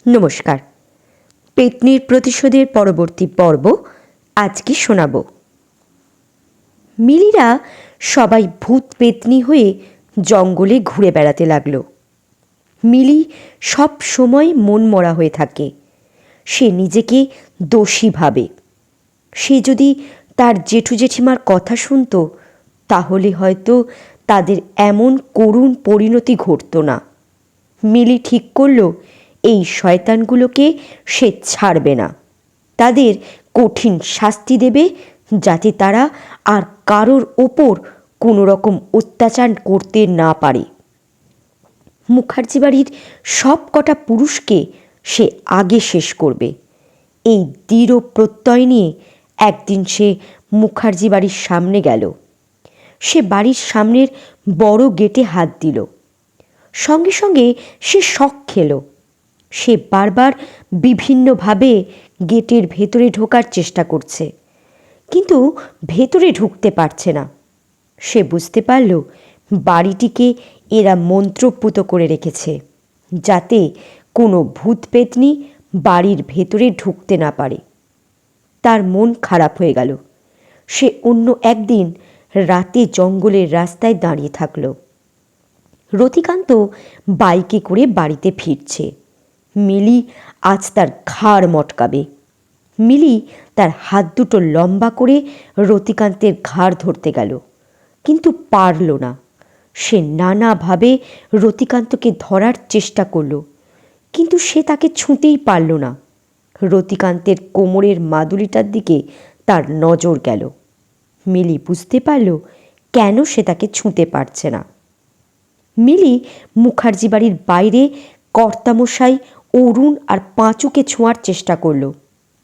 নমস্কার। পেত্নীর প্রতিশোধের পরবর্তী পর্ব আজকে শোনাব। মিলিরা সবাই ভূত পেত্নী হয়ে জঙ্গলে ঘুরে বেড়াতে লাগলো। মিলি সব সময় মনমরা হয়ে থাকে। সে নিজেকে দোষী ভাবে। সে যদি তার জেঠু জেঠিমার কথা শুনত তাহলে হয়তো তাদের এমন করুণ পরিণতি ঘটত না। মিলি ঠিক করল এই শয়তানগুলোকে সে ছাড়বে না। তাদের কঠিন শাস্তি দেবে যাতে তারা আর কারোর ওপর কোনো রকম অত্যাচার করতে না পারে। মুখার্জি বাড়ির সব কটা পুরুষকে সে আগে শেষ করবে। এই দৃঢ় প্রত্যয় নিয়ে একদিন সে মুখার্জি বাড়ির সামনে গেল। সে বাড়ির সামনের বড় গেটে হাত দিল। সঙ্গে সঙ্গে সে শক খেল। সে বারবার বিভিন্নভাবে গেটের ভেতরে ঢোকার চেষ্টা করছে, কিন্তু ভেতরে ঢুকতে পারছে না। সে বুঝতে পারল বাড়িটিকে এরা মন্ত্রপুত করে রেখেছে যাতে কোনো ভূত পেত্নী বাড়ির ভেতরে ঢুকতে না পারে। তার মন খারাপ হয়ে গেল। সে অন্য একদিন রাতে জঙ্গলের রাস্তায় দাঁড়িয়ে থাকল। রতিকান্ত বাইকে করে বাড়িতে ফিরছে। মিলি আজ তার ঘাড় মটকাবে। মিলি তার হাত দুটো লম্বা করে রতিকান্তের ঘাড় ধরতে গেল, কিন্তু পারল না। সে নানাভাবে রতিকান্তকে ধরার চেষ্টা করল, কিন্তু সে তাকে ছুঁতেই পারল না। রতিকান্তের কোমরের মাদুলিটার দিকে তার নজর গেল। মিলি বুঝতে পারল কেন সে তাকে ছুঁতে পারছে না। মিলি মুখার্জি বাড়ির বাইরে কর্তামশাই, অরুণ আর পাঁচুকে ছোঁয়ার চেষ্টা করল,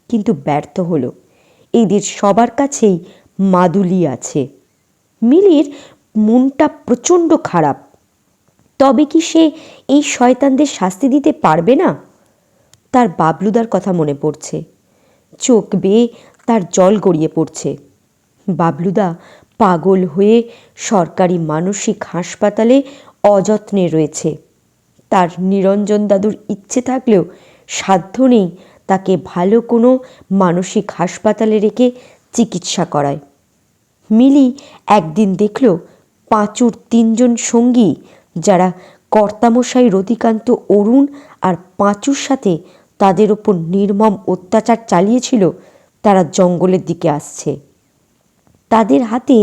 কিন্তু ব্যর্থ হলো। এদের সবার কাছেই মাদুলি আছে। মিলির মনটা প্রচণ্ড খারাপ। তবে কি সে এই শয়তানদের শাস্তি দিতে পারবে না? তার বাবলুদার কথা মনে পড়ছে। চোখ বেয়ে তার জল গড়িয়ে পড়ছে। বাবলুদা পাগল হয়ে সরকারি মানসিক হাসপাতালে অযত্নে রয়েছে। তার নিরঞ্জন দাদুর ইচ্ছে থাকলেও সাধ্য নেই তাকে ভালো কোনো মানসিক হাসপাতালে রেখে চিকিৎসা করায়। মিলি একদিন দেখল পাঁচুর 3 জন সঙ্গী, যারা কর্তামশাই, রতিকান্ত, অরুণ আর পাঁচুর সাথে তাদের ওপর নির্মম অত্যাচার চালিয়েছিল, তারা জঙ্গলের দিকে আসছে। তাদের হাতে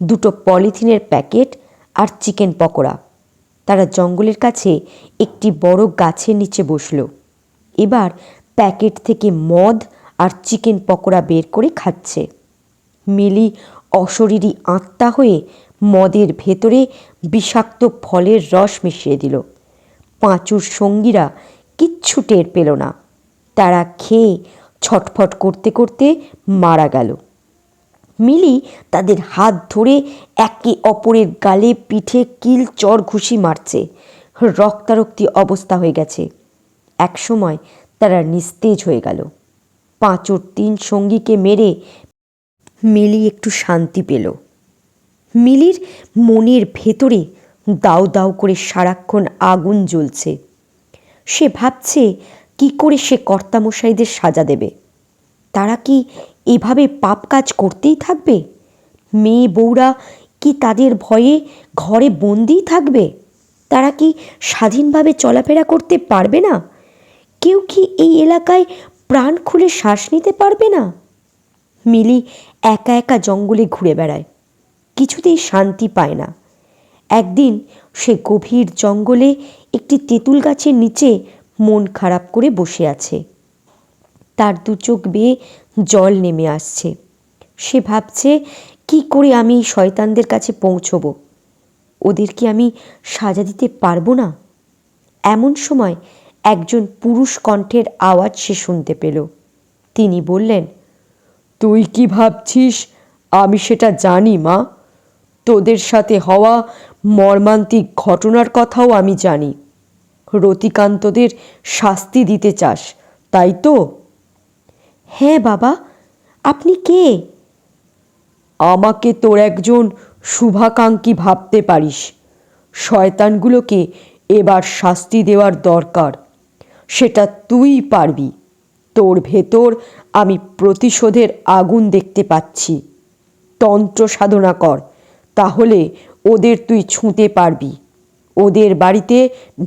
2টো পলিথিনের প্যাকেট আর চিকেন পকোড়া। তারা জঙ্গলের কাছে একটি বড় গাছের নিচে বসল। এবার প্যাকেট থেকে মদ আর চিকেন পকোড়া বের করে খাচ্ছে। মিলি অশরীরী আত্মা হয়ে মদের ভেতরে বিষাক্ত ফলের রস মিশিয়ে দিল। পাঁচুর সঙ্গীরা কিচ্ছু টের পেল না। তারা খেয়ে ছটফট করতে করতে মারা গেল। মিলি তাদের হাত ধরে একে অপরের গালে, পিঠে কিল চর ঘুষি মারছে। রক্তারক্তি অবস্থা হয়ে গেছে। একসময় তারা নিস্তেজ হয়ে গেল। পাঁচুর 3 সঙ্গীকে মেরে মিলি একটু শান্তি পেল। মিলির মনের ভেতরে দাউ দাউ করে সারাক্ষণ আগুন জ্বলছে। সে ভাবছে কি করে সে কর্তামশাইদের সাজা দেবে। তারা কি এভাবে পাপ কাজ করতেই থাকবে? মেয়ে বউরা কি তাদের ভয়ে ঘরে বন্দিই থাকবে? তারা কি স্বাধীনভাবে চলাফেরা করতে পারবে না? কেউ কি এই এলাকায় প্রাণ খুলে শ্বাস নিতে পারবে না? মিলি একা একা জঙ্গলে ঘুরে বেড়ায়, কিছুতেই শান্তি পায় না। একদিন সে গভীর জঙ্গলে একটি তেঁতুল গাছের নিচে মন খারাপ করে বসে আছে। তার 2 চোখ বেয়ে জল নেমে আসছে। সে ভাবছে কি করে আমি এই শয়তানদের কাছে পৌঁছব। ওদের কি আমি সাজা দিতে পারবো না? এমন সময় একজন পুরুষ কণ্ঠের আওয়াজ সে শুনতে পেল। তিনি বললেন, তুই কি ভাবছিস আমি সেটা জানি মা? তোদের সাথে হওয়া মর্মান্তিক ঘটনার কথাও আমি জানি। রতিকান্তদের শাস্তি দিতে চাস, তাই তো? হ্যাঁ বাবা, আপনি কে? আমাকে তোর একজন শুভাকাঙ্ক্ষী ভাবতে পারিস। শয়তানগুলোকে এবার শাস্তি দেওয়ার দরকার। সেটা তুই পারবি। তোর ভেতর আমি প্রতিশোধের আগুন দেখতে পাচ্ছি। তন্ত্র সাধনা কর, তাহলে ওদের তুই ছুঁতে পারবি, ওদের বাড়িতে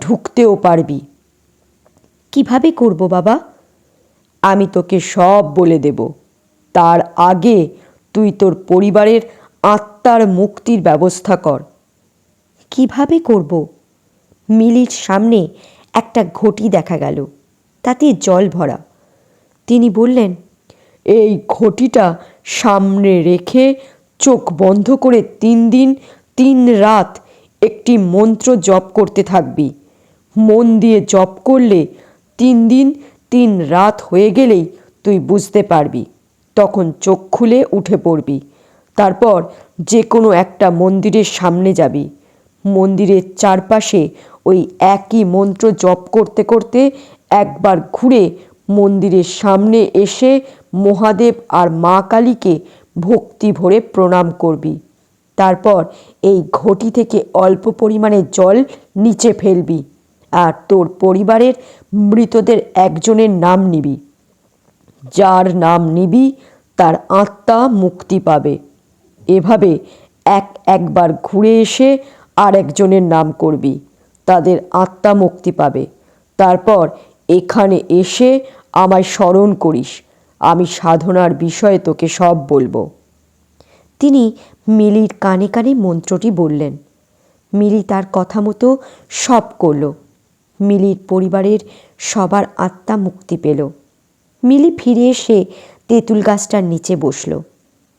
ঢুকতেও পারবি। কিভাবে করব বাবা? আমি তোকে সব বলে দেব। তার আগে তুই তোর পরিবারের আত্মার মুক্তির ব্যবস্থা কর। কিভাবে করব? মিলির সামনে একটা ঘটি দেখা গেল, তাতে জল ভরা। তিনি বললেন, এই ঘটিটা সামনে রেখে চোখ বন্ধ করে 3 দিন 3 রাত একটি মন্ত্র জপ করতে থাকবি। মন দিয়ে জপ করলে 3 দিন 3 রাত হয়ে গেলেই তুই বুঝতে পারবি। তখন চোখ খুলে উঠে পড়বি। তারপর যে কোনো একটা মন্দিরের সামনে যাবি। মন্দিরের চারপাশে ওই একই মন্ত্র জপ করতে করতে একবার ঘুরে মন্দিরের সামনে এসে মহাদেব আর মা কালীকে ভক্তি ভরে প্রণাম করবি। তারপর এই ঘটি থেকে অল্প পরিমাণে জল নিচে ফেলবি আর তোর পরিবারের মৃতদের একজনের নাম নিবি। যার নাম নিবি তার আত্মা মুক্তি পাবে। এভাবে একবার ঘুরে এসে আর একজনের নাম করবি, তাদের আত্মা মুক্তি পাবে। তারপর এখানে এসে আমায় স্মরণ করিস, আমি সাধনার বিষয়ে তোকে সব বলবো। তিনি মিলির কানে কানে মন্ত্রটি বললেন। মিলি তার কথা মতো সব করল। মিলির পরিবারের সবার আত্মা মুক্তি পেল। মিলি ফিরে এসে তেঁতুল গাছটার নিচে বসল।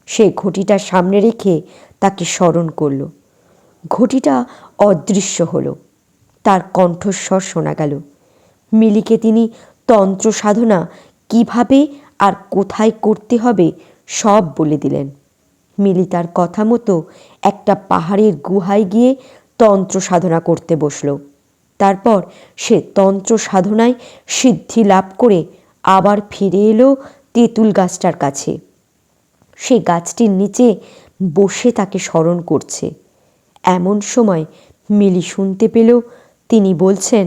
সে ঘটিটা সামনে রেখে তাকে স্মরণ করল। ঘটিটা অদৃশ্য হলো। তার কণ্ঠস্বর শোনা গেল। মিলিকে তিনি তন্ত্র সাধনা কিভাবে আর কোথায় করতে হবে সব বলে দিলেন। মিলি তার কথা মতো একটা পাহাড়ের গুহায় গিয়ে তন্ত্র সাধনা করতে বসল। তারপর সে তন্ত্র সাধনায় সিদ্ধি লাভ করে আবার ফিরে এলো তেঁতুল গাছটার কাছে। সে গাছটির নিচে বসে তাকে স্মরণ করছে। এমন সময় মিলি শুনতে পেল তিনি বলছেন,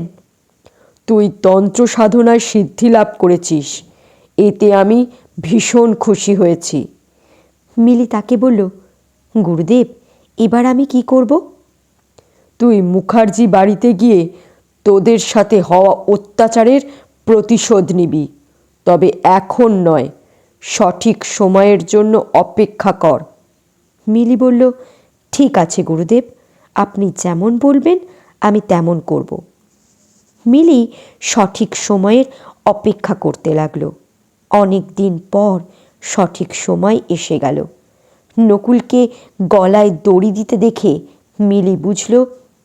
তুই তন্ত্র সাধনায় সিদ্ধি লাভ করেছিস, এতে আমি ভীষণ খুশি হয়েছি। মিলি তাকে বলল, গুরুদেব, এবার আমি কি করব? তুই মুখার্জি বাড়িতে গিয়ে তোদের সাথে হওয়া অত্যাচারের প্রতিশোধ নিবি। তবে এখন নয়, সঠিক সময়ের জন্য অপেক্ষা কর। মিলি বলল, ঠিক আছে গুরুদেব, আপনি যেমন বলবেন আমি তেমন করব। মিলি সঠিক সময়ের অপেক্ষা করতে লাগলো। অনেক দিন পর সঠিক সময় এসে গেল। নকুলকে গলায় দড়ি দিতে দেখে মিলি বুঝল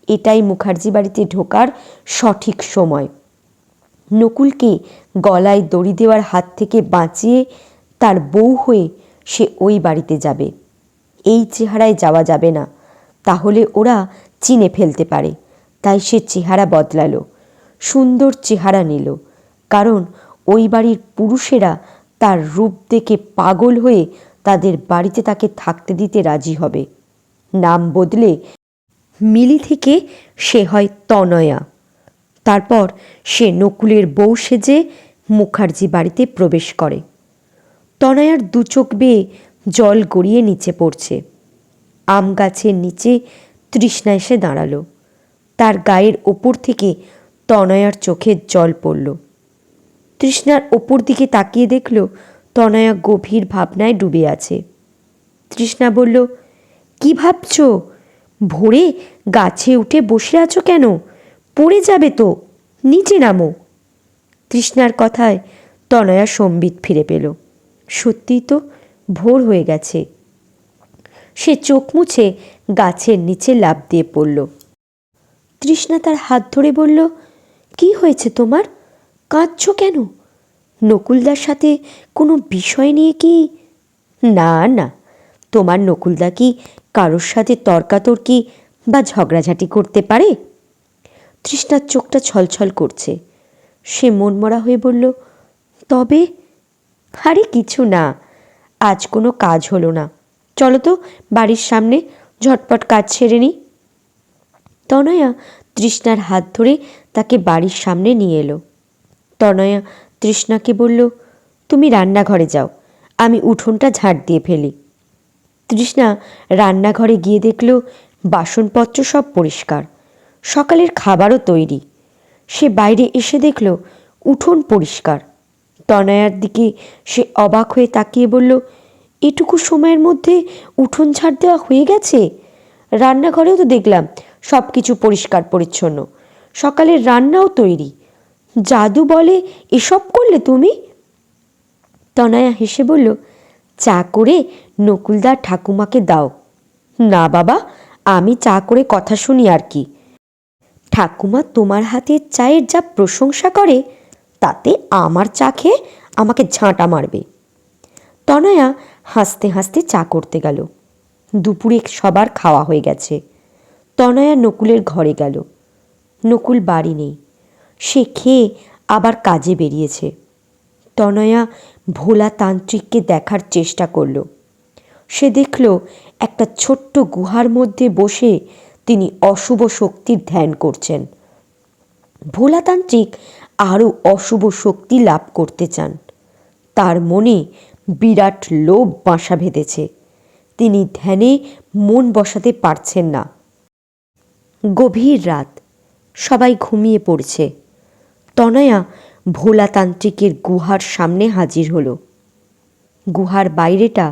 এটাই মুখার্জি বাড়িতে ঢোকার সঠিক সময়। নকুলকে গলায় দড়ি দেওয়ার হাত থেকে বাঁচিয়ে তার বউ হয়ে সে ওই বাড়িতে যাবে। এই চেহারায় যাওয়া যাবে না, তাহলে ওরা চিনে ফেলতে পারে। তাই সে চেহারা বদলালো, সুন্দর চেহারা নিল, কারণ ওই বাড়ির পুরুষেরা তার রূপ দেখে পাগল হয়ে তাদের বাড়িতে তাকে থাকতে দিতে রাজি হবে। নাম বদলে মিলি থেকে সে হয় তনয়া। তারপর সে নকুলের বউ সেজে মুখার্জি বাড়িতে প্রবেশ করে। তনয়ার দু চোখ বেয়ে জল গড়িয়ে নিচে পড়ছে। আম গাছের নিচে তৃষ্ণা এসে দাঁড়ালো। তার গায়ের ওপর থেকে তনয়ার চোখে জল পড়ল। তৃষ্ণার ওপর দিকে তাকিয়ে দেখল তনয়া গভীর ভাবনায় ডুবে আছে। তৃষ্ণা বলল, কি ভাবছ? ভোরে গাছে উঠে বসে আছো কেন? পড়ে যাবে তো, নিচে নামো। তৃষ্ণার কথায় তনয়া সম্বিত ফিরে পেল। সত্যিই তো ভোর হয়ে গেছে। সে চোখ মুছে গাছের নিচে লাফ দিয়ে পড়ল। তৃষ্ণা তার হাত ধরে বলল, কি হয়েছে তোমার? কাঁদছ কেন? নকুলদার সাথে কোনো বিষয় নিয়ে কি? না না, তোমার নকুলদা কি কারোর সাথে তর্কাতর্কি বা ঝগড়াঝাটি করতে পারে? তৃষ্ণার চোখটা ছলছল করছে। সে মনমরা হয়ে বলল, তবে? আরে কিছু না, আজ কোনো কাজ হলো না, চলো তো বাড়ির সামনে, ঝটপট কাজ সেরে নিই। তনয়া তৃষ্ণার হাত ধরে তাকে বাড়ির সামনে নিয়ে এলো। তনয়া তৃষ্ণাকে বলল, তুমি রান্নাঘরে যাও, আমি উঠোনটা ঝাড় দিয়ে ফেলি। তৃষ্ণা রান্নাঘরে গিয়ে দেখল বাসনপত্র সব পরিষ্কার, সকালের খাবারও তৈরি। সে বাইরে এসে দেখল উঠোন পরিষ্কার। তনয়ার দিকে সে অবাক হয়ে তাকিয়ে বলল, এটুকু সময়ের মধ্যে উঠোন ঝাড় দেওয়া হয়ে গেছে? রান্নাঘরেও তো দেখলাম সব কিছু পরিষ্কার পরিচ্ছন্ন, সকালের রান্নাও তৈরি। জাদু বলে এসব করলে তুমি? তনয়া হেসে বলল, চা করে নকুলদার ঠাকুমাকে দাও। না বাবা, আমি চা করে কথা শুনি আর কি। ঠাকুমা তোমার হাতের চায়ের যা প্রশংসা করে, তাতে আমার চা খেয়ে আমাকে ঝাঁটা মারবে। তনয়া হাসতে হাসতে চা করতে গেল। দুপুরে সবার খাওয়া হয়ে গেছে। তনয়া নকুলের ঘরে গেল। নকুল বাড়ি নেই, সে খেয়ে আবার কাজে বেরিয়েছে। তনয়া ভোলা তান্ত্রিককে দেখার চেষ্টা করল। সে দেখল একটা ছোট্ট গুহার মধ্যে বসে তিনি অশুভ শক্তির ধ্যান করছেন। ভোলাতান্ত্রিক আরও অশুভ শক্তি লাভ করতে চান। তার মনে বিরাট লোভ বাসা বেঁধেছে। তিনি ধ্যানে মন বসাতে পারছেন না। গভীর রাত, সবাই ঘুমিয়ে পড়ছে। তনয়া ভোলাতান্ত্রিকের গুহার সামনে হাজির হলো। গুহার বাইরেটা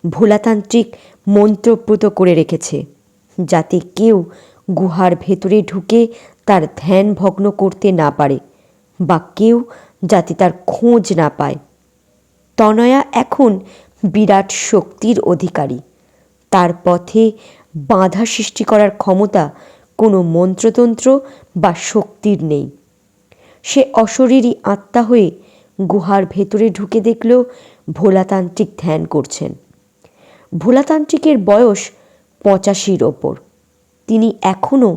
ভোলাতান্ত্রিক মন্ত্রপুত করে রেখেছে, যাতে কেউ গুহার ভেতরে ঢুকে তার ধ্যান ভগ্ন করতে না পারে বা কেউ যাতে তার খোঁজ না পায়। তনয়া এখন বিরাট শক্তির অধিকারী। তার পথে বাধা সৃষ্টি করার ক্ষমতা কোনো মন্ত্রতন্ত্র বা শক্তির নেই। সে অশরীরী আত্মা হয়ে গুহার ভেতরে ঢুকে দেখল ভোলাতান্ত্রিক ধ্যান করছেন। ভোলাতান্ত্রিকের বয়স 85-র ওপর। তিনি এখনও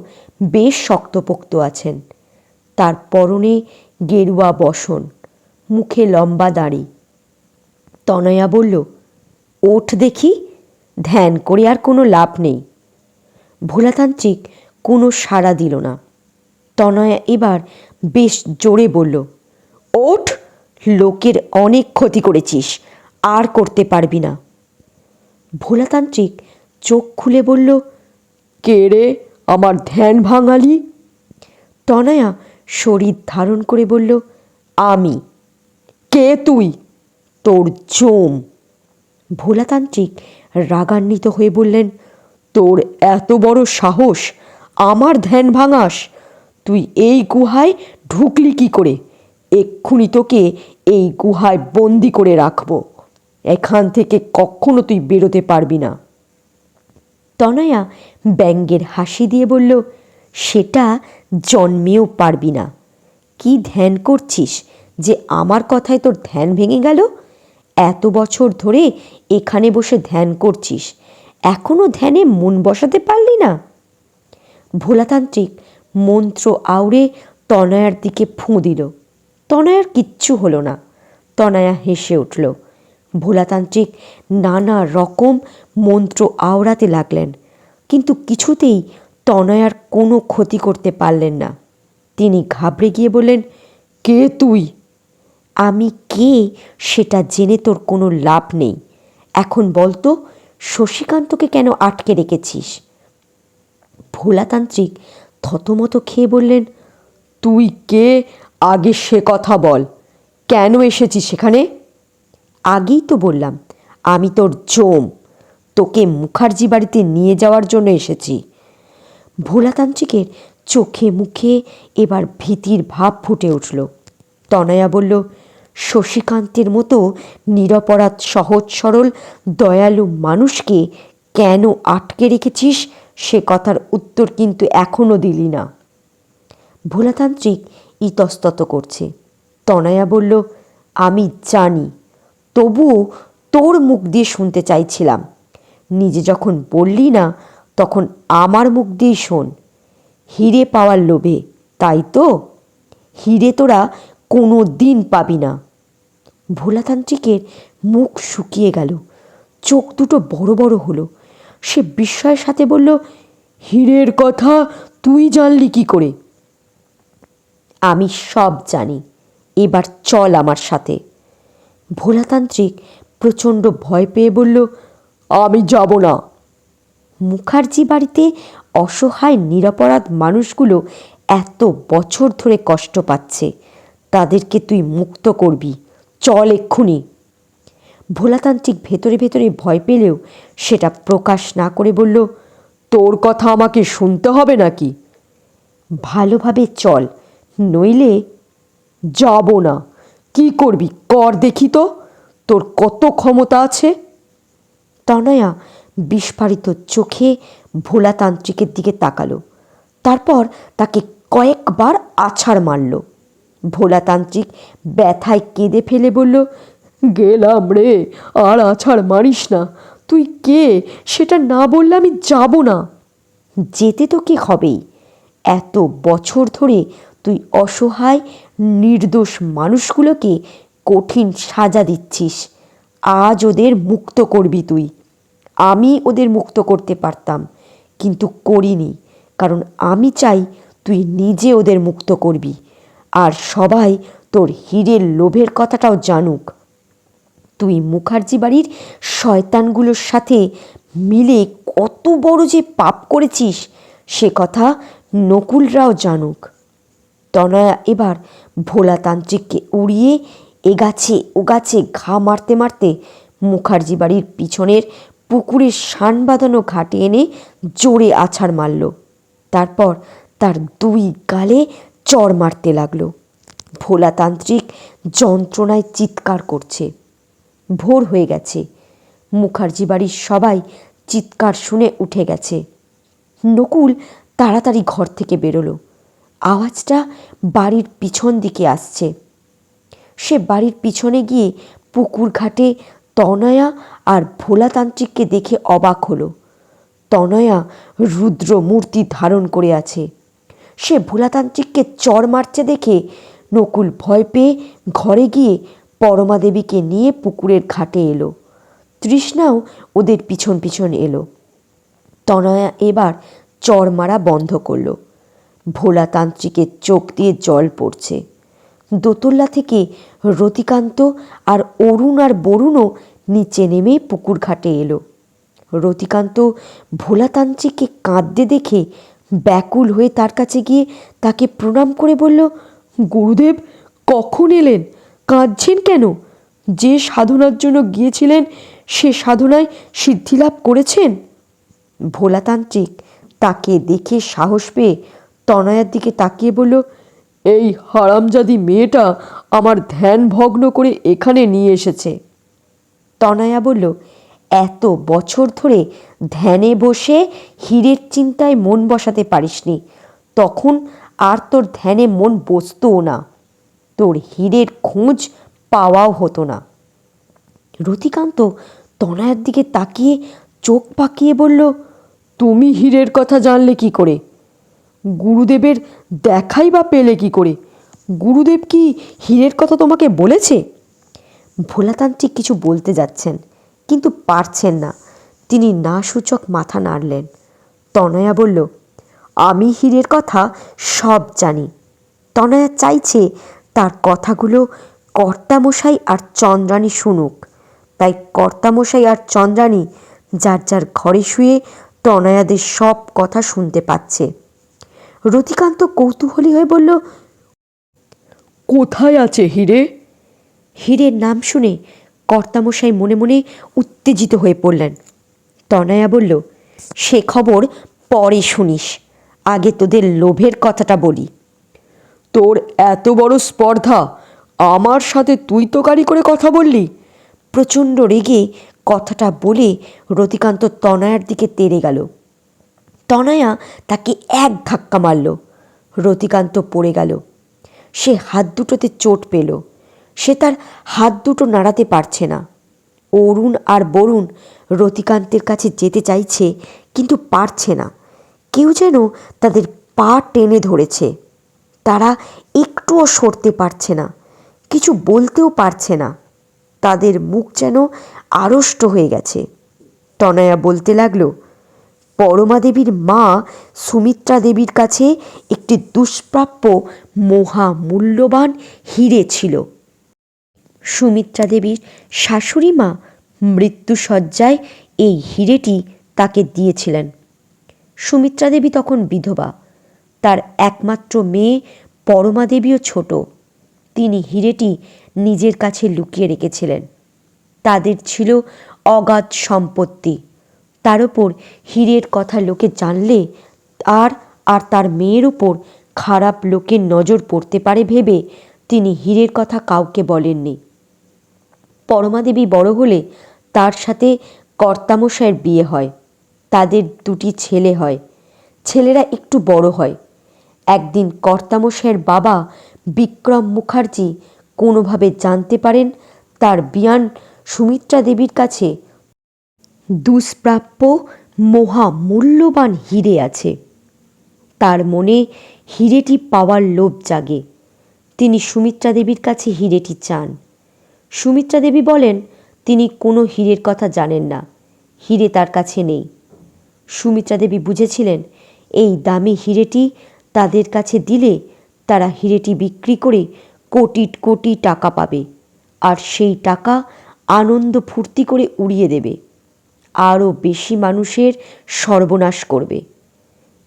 বেশ শক্তপোক্ত আছেন। তার পরনে গেরুয়া বসন, মুখে লম্বা দাড়ি। তনয়া বলল, ওঠ দেখি, ধ্যান করে আর কোনো লাভ নেই। ভোলাতান্ত্রিক কোনো সাড়া দিল না। তনয়া এবার বেশ জোরে বলল, ওঠ, লোকের অনেক ক্ষতি করেছিস, আর করতে পারবি না। ভোলাতান্ত্রিক চোখ খুলে বলল, কে রে আমার ধ্যান ভাঙালি? তনয়া শরীর ধারণ করে বলল, আমি। কে তুই? তোর জম। ভোলাতান্ত্রিক রাগান্বিত হয়ে বললেন, তোর এত বড় সাহস আমার ধ্যান ভাঙাস? তুই এই গুহায় ঢুকলি কি করে? এক্ষুনি তোকে এই গুহায় বন্দি করে রাখবো। এখান থেকে কখনো তুই বেরোতে পারবি না। তনয়া ব্যঙ্গের হাসি দিয়ে বলল, সেটা জন্মেও পারবি না। কি ধ্যান করছিস যে আমার কথায় তোর ধ্যান ভেঙে গেল? এত বছর ধরে এখানে বসে ধ্যান করছিস, এখনো ধ্যানে মন বসাতে পারলি না? ভোলাতান্ত্রিক মন্ত্র আউড়ে তনয়ার দিকে ফুঁ দিল। তনয়ার কিচ্ছু হলো না। তনয়া হেসে উঠল। ভোলাতান্ত্রিক নানা রকম মন্ত্র আওড়াতে লাগলেন, কিন্তু কিছুতেই তনয়ার কোনো ক্ষতি করতে পারলেন না। তিনি ঘাবড়ে গিয়ে বললেন, কে তুই? আমি কে সেটা জেনে তোর কোনো লাভ নেই। এখন বলতো, শশীকান্তকে কেন আটকে রেখেছিস? ভোলাতান্ত্রিক থতমত খেয়ে বললেন, তুই কে আগে সে কথা বল। কেন এসেছিস সেখানে? আগেই তো বললাম, আমি তোর জম। তোকে মুখার্জি বাড়িতে নিয়ে যাওয়ার জন্য এসেছি। ভোলাতান্ত্রিকের চোখে মুখে এবার ভীতির ভাব ফুটে উঠল। তনয়া বলল, শশীকান্তের মতো নিরপরাধ সহজ সরল দয়ালু মানুষকে কেন আটকে রেখেছিস সে কথার উত্তর কিন্তু এখনো দিলি না। ভোলাতান্ত্রিক ইতস্তত করছে। তনয়া বলল, আমি জানি, তবুও তোর মুখ দিয়ে শুনতে চাইছিলাম। নিজে যখন বললি না, তখন আমার মুখ দিয়েই শোন। হিরে পাওয়ার লোভে, তাই তো? হিরে তোরা কোনো দিন পাবি না। ভোলাতান্ত্রিকের মুখ শুকিয়ে গেল, চোখ দুটো বড় বড় হলো। সে বিস্ময়ের সাথে বলল, হীরের কথা তুই জানলি কি করে? আমি সব জানি। এবার চল আমার সাথে। ভোলাতান্ত্রিক প্রচণ্ড ভয় পেয়ে বলল, আমি যাব না। মুখার্জি বাড়িতে অসহায় নিরপরাধ মানুষগুলো এত বছর ধরে কষ্ট পাচ্ছে, তাদেরকে তুই মুক্ত করবি, চল এক্ষুনি। ভোলাতান্ত্রিক ভেতরে ভেতরে ভয় পেলেও সেটা প্রকাশ না করে বলল, তোর কথা আমাকে শুনতে হবে নাকি? ভালোভাবে চল, নইলে। যাব না। কি করবি কর দেখি তো, তোর কত ক্ষমতা আছে। তনয়া বিস্ফারিত চোখে ভোলাতান্ত্রিকের দিকে তাকালো, তারপর তাকে কয়েকবার আছাড় মারল। ভোলাতান্ত্রিক ব্যথায় কেঁদে ফেলে বলল, গেলাম রে, আর আছাড় মারিস না। তুই কে সেটা না বললে আমি যাব না। যেতে তো কি হবেই, এত বছর ধরে তুই অসহায় নির্দোষ মানুষগুলোকে কঠিন সাজা দিচ্ছিস, আজ ওদের মুক্ত করবি তুই। আমি ওদের মুক্ত করতে পারতাম, কিন্তু করিনি, কারণ আমি চাই তুই নিজে ওদের মুক্ত করবি, আর সবাই তোর হীরের লোভের কথাটাও জানুক। তুই মুখার্জি বাড়ির শয়তানগুলোর সাথে মিলে কত বড় যে পাপ করেছিস সে কথা নকুলরাও জানুক। তনয়া এবার ভোলাতান্ত্রিককে উড়িয়ে এগাছে ওগাছে ঘা মারতে মারতে মুখার্জি বাড়ির পিছনের পুকুরের শান বাঁধানো ঘাটে এনে জোরে আছাড় মারল। তারপর তার দুই গালে চড় মারতে লাগলো। ভোলাতান্ত্রিক যন্ত্রণায় চিৎকার করছে। ভোর হয়ে গেছে, মুখার্জি বাড়ির সবাই চিৎকার শুনে উঠে গেছে। নকুল তাড়াতাড়ি ঘর থেকে বেরোলো। আওয়াজটা বাড়ির পিছন দিকে আসছে। সে বাড়ির পিছনে গিয়ে পুকুর ঘাটে তনয়া আর ভোলাতান্ত্রিককে দেখে অবাক হলো। তনয়া রুদ্র মূর্তি ধারণ করে আছে। সে ভোলাতান্ত্রিককে চড় মারছে দেখে নকুল ভয় পেয়ে ঘরে গিয়ে পরমা দেবীকে নিয়ে পুকুরের ঘাটে এলো। তৃষ্ণাও ওদের পিছন পিছন এলো। তনয়া এবার চড় মারা বন্ধ করলো। ভোলাতান্ত্রিকের চোখ দিয়ে জল পড়ছে। দোতলা থেকে রতিকান্ত আর অরুণ আর বরুণও নিচে নেমে পুকুর ঘাটে এলো। রতিকান্ত ভোলাতান্ত্রিককে কাঁদতে দেখে ব্যাকুল হয়ে তার কাছে গিয়ে তাকে প্রণাম করে বলল, গুরুদেব কখন এলেন? কাঁদছেন কেন? যে সাধনার জন্য গিয়েছিলেন সে সাধনায় সিদ্ধিলাভ করেছেন? ভোলাতান্ত্রিক তাকে দেখে সাহস পেয়ে তনয়ার দিকে তাকিয়ে বলল, এই হারামজাদি মেয়েটা আমার ধ্যান ভগ্ন করে এখানে নিয়ে এসেছে। তনয়া বলল, এত বছর ধরে ধ্যানে বসে হীরের চিন্তায় মন বসাতে পারিসনি, তখন আর তোর ধ্যানে মন বসতও না, তোর হীরের খোঁজ পাওয়াও হতো না। রতিকান্ত তনয়ার দিকে তাকিয়ে চোখ পাকিয়ে বলল, তুমি হীরের কথা জানলে কি করে? গুরুদেবের দেখাই বা পেলে কি করে? গুরুদেব কি হীরের কথা তোমাকে বলেছে? ভোলাতান্ত্রিক কিছু বলতে যাচ্ছেন, কিন্তু পারছেন না। তিনি না সূচক মাথা নাড়লেন। তনয়া বলল, আমি হীরের কথা সব জানি। তনয়া চাইছে তার কথাগুলো কর্তামশাই আর চন্দ্রাণী শুনুক, তাই কর্তামশাই আর চন্দ্রাণী যার যার ঘরে শুয়ে তনয়াদের সব কথা শুনতে পাচ্ছে। রতিকান্ত কৌতূহলী হয়ে বলল, কোথায় আছে হীরে? হীরের নাম শুনে কর্তামশাই মনে মনে উত্তেজিত হয়ে পড়লেন। তনয়া বলল, সে খবর পরে শুনিস, আগে তোদের লোভের কথাটা বলি। তোর এত বড় স্পর্ধা, আমার সাথে তুই তোকারি করে কথা বললি? প্রচণ্ড রেগে কথাটা বলে রতিকান্ত তনয়ার দিকে তেড়ে গেল। তনয়া তাকে এক ধাক্কা মারল। রতিকান্ত পড়ে গেল। সে হাত দুটোতে চোট পেল। সে তার হাত দুটো নাড়াতে পারছে না। অরুণ আর বরুণ রতিকান্তের কাছে যেতে চাইছে, কিন্তু পারছে না। কেউ যেন তাদের পা টেনে ধরেছে। তারা একটুও সরতে পারছে না, কিছু বলতেও পারছে না। তাদের মুখ যেন আড়ষ্ট হয়ে গেছে। তনয়া বলতে লাগলো, পরমা দেবীর মা সুমিত্রা দেবীর কাছে একটি দুষ্প্রাপ্য মহামূল্যবান হিরে ছিল। সুমিত্রা দেবীর শাশুড়ি মা মৃত্যুশয্যায় এই হিরেটি তাকে দিয়েছিলেন। সুমিত্রা দেবী তখন বিধবা, তার একমাত্র মেয়ে পরমা দেবীও ছোট। তিনি হিরেটি নিজের কাছে লুকিয়ে রেখেছিলেন। তাদের ছিল অগাধ সম্পত্তি, তার উপর হীরের কথা লোকে জানলে আর তার মেয়ের উপর খারাপ লোকের নজর পড়তে পারে ভেবে তিনি হীরের কথা কাউকে বলেননি। পরমা দেবী বড় হলে তার সাথে কর্তামশাইয়ের বিয়ে হয়। তাদের দুটি ছেলে হয়। ছেলেরা একটু বড় হয়। একদিন কর্তামশাইয়ের বাবা বিক্রম মুখার্জি কোনোভাবে জানতে পারেন তার বিয়ান সুমিত্রা দেবীর কাছে দুষ্প্রাপ্য মহামূল্যবান হিরে আছে। তার মনে হিরেটি পাওয়ার লোভ জাগে। তিনি সুমিত্রা দেবীর কাছে হিরেটি চান। সুমিত্রা দেবী বলেন তিনি কোনো হীরের কথা জানেন না, হিরে তার কাছে নেই। সুমিত্রা দেবী বুঝেছিলেন এই দামি হিরেটি তাদের কাছে দিলে তারা হিরেটি বিক্রি করে কোটি কোটি টাকা পাবে, আর সেই টাকা আনন্দ ফুর্তি করে উড়িয়ে দেবে, আরও বেশি মানুষের সর্বনাশ করবে।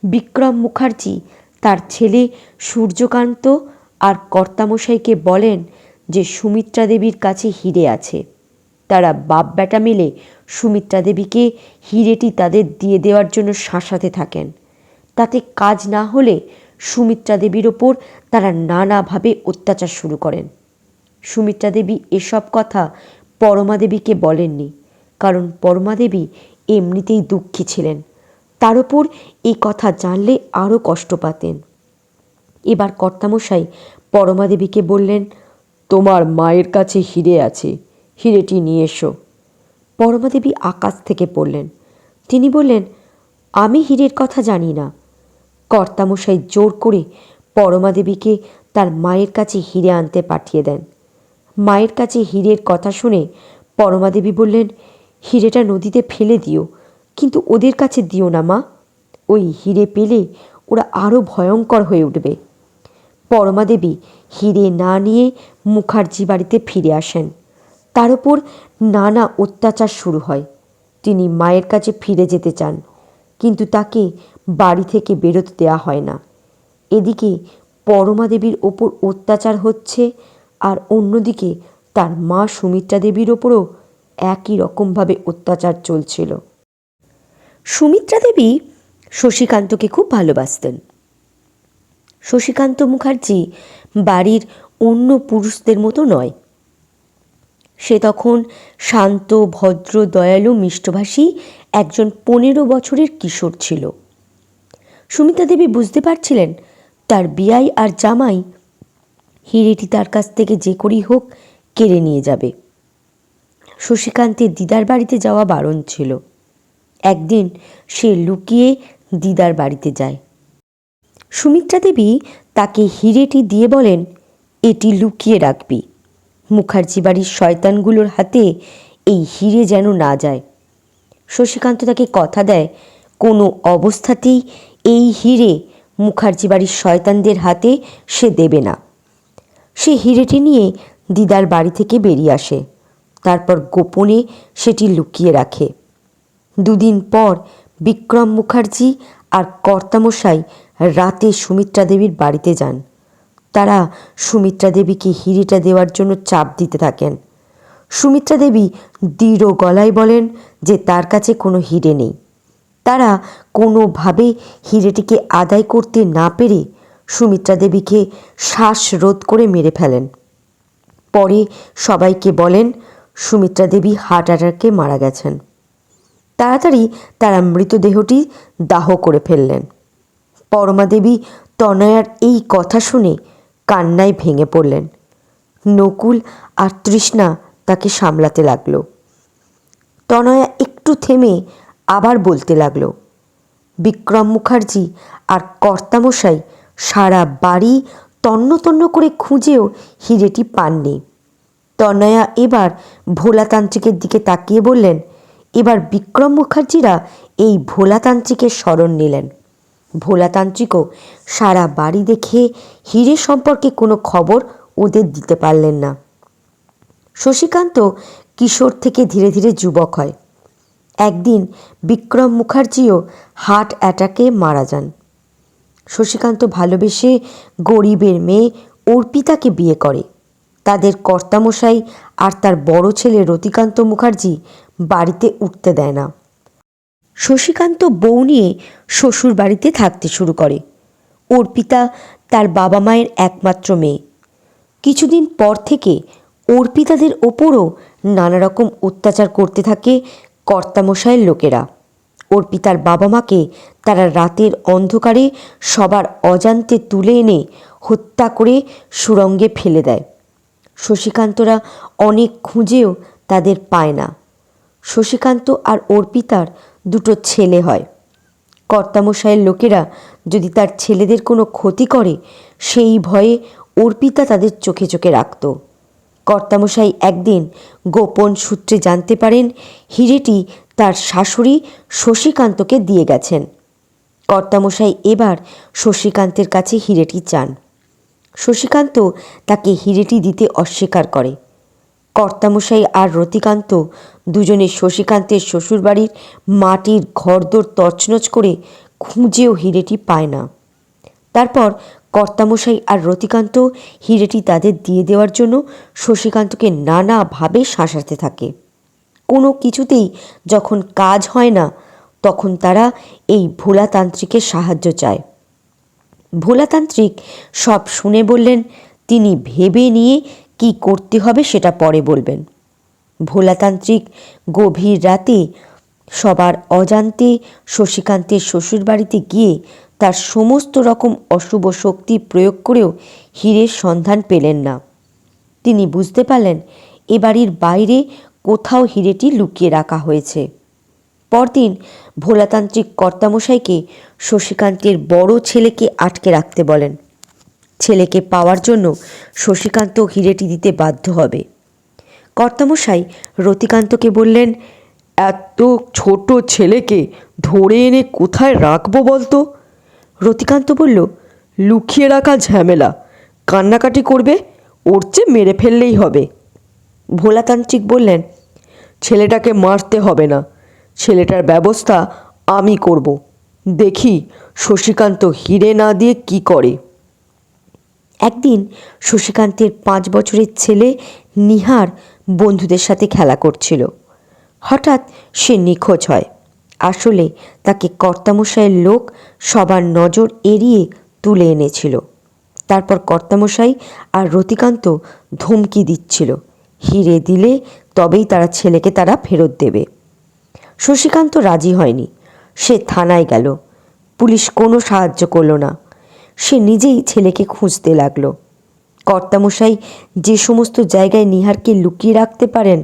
বিক্রম মুখার্জি তার ছেলে সূর্যকান্ত আর কর্তামশাইকে বলেন যে সুমিত্রা দেবীর কাছে হিরে আছে। তারা বাপ বেটা মিলে সুমিত্রা দেবীকে হিরেটি তাদের দিয়ে দেওয়ার জন্য শাসাতে থাকেন। তাতে কাজ না হলে সুমিত্রা দেবীর ওপর তারা নানাভাবে অত্যাচার শুরু করেন। সুমিত্রা দেবী এসব কথা পরমা দেবীকে বলেননি, কারণ পরমা দেবী এমনিতেই দুঃখী ছিলেন। তার ওপর এই কথা জানলে আরও কষ্ট পাতেন। এবার কর্তামশাই পরমা দেবীকে বললেন, তোমার মায়ের কাছে হিরে আছে, হিরেটি নিয়ে এসো। পরমা দেবী আকাশ থেকে পড়লেন। তিনি বললেন, আমি হীরের কথা জানি না। কর্তামশাই জোর করে পরমা দেবীকে তার মায়ের কাছে হিরে আনতে পাঠিয়ে দেন। মায়ের কাছে হীরের কথা শুনে পরমা দেবী বললেন, হিরেটা নদীতে ফেলে দিও, কিন্তু ওদের কাছে দিও না মা। ওই হিরে পেলে ওরা আরও ভয়ঙ্কর হয়ে উঠবে। পরমা দেবী হিরে না নিয়ে মুখার্জি বাড়িতে ফিরে আসেন। তার উপর নানা অত্যাচার শুরু হয়। তিনি মায়ের কাছে ফিরে যেতে চান, কিন্তু তাকে বাড়ি থেকে বেরোতে দেওয়া হয় না। এদিকে পরমা দেবীর ওপর অত্যাচার হচ্ছে, আর অন্যদিকে তার মা সুমিত্রা দেবীর ওপরও একই রকমভাবে অত্যাচার চলছিল। সুমিত্রা দেবী শশীকান্তকে খুব ভালোবাসতেন। শশীকান্ত মুখার্জি বাড়ির অন্য পুরুষদের মতো নয়। সে তখন শান্ত, ভদ্র, দয়ালু, মিষ্টভাষী একজন 15 বছরের কিশোর ছিল। সুমিত্রা দেবী বুঝতে পারছিলেন তার বিয়াই আর জামাই হিরেটি তার কাছ থেকে যে করেই হোক কেড়ে নিয়ে যাবে। শশীকান্তের দিদার বাড়িতে যাওয়া বারণ ছিল। একদিন সে লুকিয়ে দিদার বাড়িতে যায়। সুমিত্রা দেবী তাকে হিরেটি দিয়ে বলেন, এটি লুকিয়ে রাখবি। মুখার্জি বাড়ির শয়তানগুলোর হাতে এই হিরে যেন না যায়। শশীকান্ত তাকে কথা দেয় কোনো অবস্থাতেই এই হিরে মুখার্জি বাড়ির শয়তানদের হাতে সে দেবে না। সে হিরেটি নিয়ে দিদার বাড়ি থেকে বেরিয়ে আসে। তারপর গোপনে সেটি লুকিয়ে রাখে। 2 দিন পর বিক্রম মুখার্জি আর কর্তামশাই রাতে সুমিত্রা দেবীর বাড়িতে যান। তারা সুমিত্রা দেবীকে হিরেটা দেওয়ার জন্য চাপ দিতে থাকেন। সুমিত্রা দেবী দৃঢ় গলায় বলেন যে তার কাছে কোনো হিরে নেই। তারা কোনোভাবে হিরেটিকে আদায় করতে না পেরে সুমিত্রা দেবীকে শ্বাসরোধ করে মেরে ফেলেন। পরে সবাইকে বলেন সুমিত্রা দেবী হার্ট অ্যাটাকে মারা গেছেন। তাড়াতাড়ি তারা মৃতদেহটি দাহ করে ফেললেন। পরমা দেবী তনয়ার এই কথা শুনে কান্নায় ভেঙে পড়লেন। নকুল আর তৃষ্ণা তাকে সামলাতে লাগলো। তনয়া একটু থেমে আবার বলতে লাগলো। বিক্রম মুখার্জি আর কর্তামশাই সারা বাড়ি তন্ন তন্ন করে খুঁজেও হিরেটি পাননি। তনয়া এবার ভোলাতান্ত্রিকের দিকে তাকিয়ে বললেন, এবার বিক্রম মুখার্জিরা এই ভোলাতান্ত্রিকের শরণ নিলেন। ভোলাতান্ত্রিকও সারা বাড়ি দেখে হীরে সম্পর্কে কোনো খবর ওদের দিতে পারলেন না। শশীকান্ত কিশোর থেকে ধীরে ধীরে যুবক হয়। একদিন বিক্রম মুখার্জিও হার্ট অ্যাটাকে মারা যান। শশীকান্ত ভালোবেসে গরিবের মেয়ে অর্পিতাকে বিয়ে করে। তাদের কর্তামশাই আর তার বড় ছেলে রতিকান্ত মুখার্জি বাড়িতে উঠতে দেয় না। শশীকান্ত বউ নিয়ে শ্বশুর বাড়িতে থাকতে শুরু করে। অর্পিতা তার বাবা মায়ের একমাত্র মেয়ে। কিছুদিন পর থেকে অর্পিতাদের ওপরও নানা রকম অত্যাচার করতে থাকে কর্তামশাইয়ের লোকেরা। অর্পিতার বাবা মাকে তারা রাতের অন্ধকারে সবার অজান্তে তুলে এনে হত্যা করে সুড়ঙ্গে ফেলে দেয়। শশীকান্তরা অনেক খুঁজেও তাদের পায় না। শশীকান্ত আর অর্পিতার দুটো ছেলে হয়। কর্তামশাইয়ের লোকেরা যদি তার ছেলেদের কোনো ক্ষতি করে সেই ভয়ে অর্পিতা তাদের চোখে চোখে রাখত। কর্তামশাই একদিন গোপন সূত্রে জানতে পারেন হীরেটি তার শাশুড়ি শশীকান্তকে দিয়ে গেছেন। কর্তামশাই এবার শশীকান্তের কাছে হীরেটি চান। শশীকান্ত তাকে হীরেটি দিতে অস্বীকার করে। কর্তামশাই আর রতিকান্ত দুজনে শশীকান্তের শ্বশুরবাড়ির মাটির ঘরদোর তছনছ করে খুঁজেও হীরেটি পায় না। তারপর কর্তামশাই আর রতিকান্ত হীরেটি তাদের দিয়ে দেওয়ার জন্য শশীকান্তকে নানাভাবে শাসাতে থাকে। কোনো কিছুতেই যখন কাজ হয় না তখন তারা এই ভোলাতান্ত্রিকের সাহায্য চায়। ভোলাতান্ত্রিক সব শুনে বললেন তিনি ভেবে নিয়ে কি করতে হবে সেটা পরে বলবেন। ভোলাতান্ত্রিক গভীর রাতে সবার অজান্তে শশীকান্তের শ্বশুরবাড়িতে গিয়ে তার সমস্ত রকম অশুভ শক্তি প্রয়োগ করেও হীরের সন্ধান পেলেন না। তিনি বুঝতে পারলেন এ বাড়ির বাইরে কোথাও হীরেটি লুকিয়ে রাখা হয়েছে। পরদিন ভোলাতান্ত্রিক কর্তামশাইকে শশীকান্তের বড় ছেলেকে আটকে রাখতে বলেন। ছেলেকে পাওয়ার জন্য শশীকান্ত হীরেটি দিতে বাধ্য হবে। কর্তামশাই রতিকান্তকে বললেন, এত ছোট ছেলেকে ধরে এনে কোথায় রাখবো বলতো? রতিকান্ত বলল, লুকিয়ে রাখা ঝামেলা, কান্নাকাটি করবে, ওর চেয়ে মেরে ফেললেই হবে। ভোলাতান্ত্রিক বললেন, ছেলেটাকে মারতে হবে না, ছেলেটার ব্যবস্থা আমি করব। দেখি শশীকান্ত হীরে না দিয়ে কি করে। একদিন শশীকান্তের 5 বছরের ছেলে নিহার বন্ধুদের সাথে খেলা করছিল। হঠাৎ সে নিখোঁজ হয়। আসলে তাকে কর্তামশাইয়ের লোক সবার নজর এড়িয়ে তুলে এনেছিল। তারপর কর্তামশাই আর রতিকান্ত ধমকি দিচ্ছিল হীরে দিলে তবেই তারা ছেলেকে তারা ফেরত দেবে। শশীকান্ত রাজি হয়নি। সে থানায় গেল। পুলিশ কোনো সাহায্য করল না। সে নিজেই ছেলেকে খুঁজতে লাগলো। কর্তামশাই যে সমস্ত জায়গায় নিহারকে লুকিয়ে রাখতে পারেন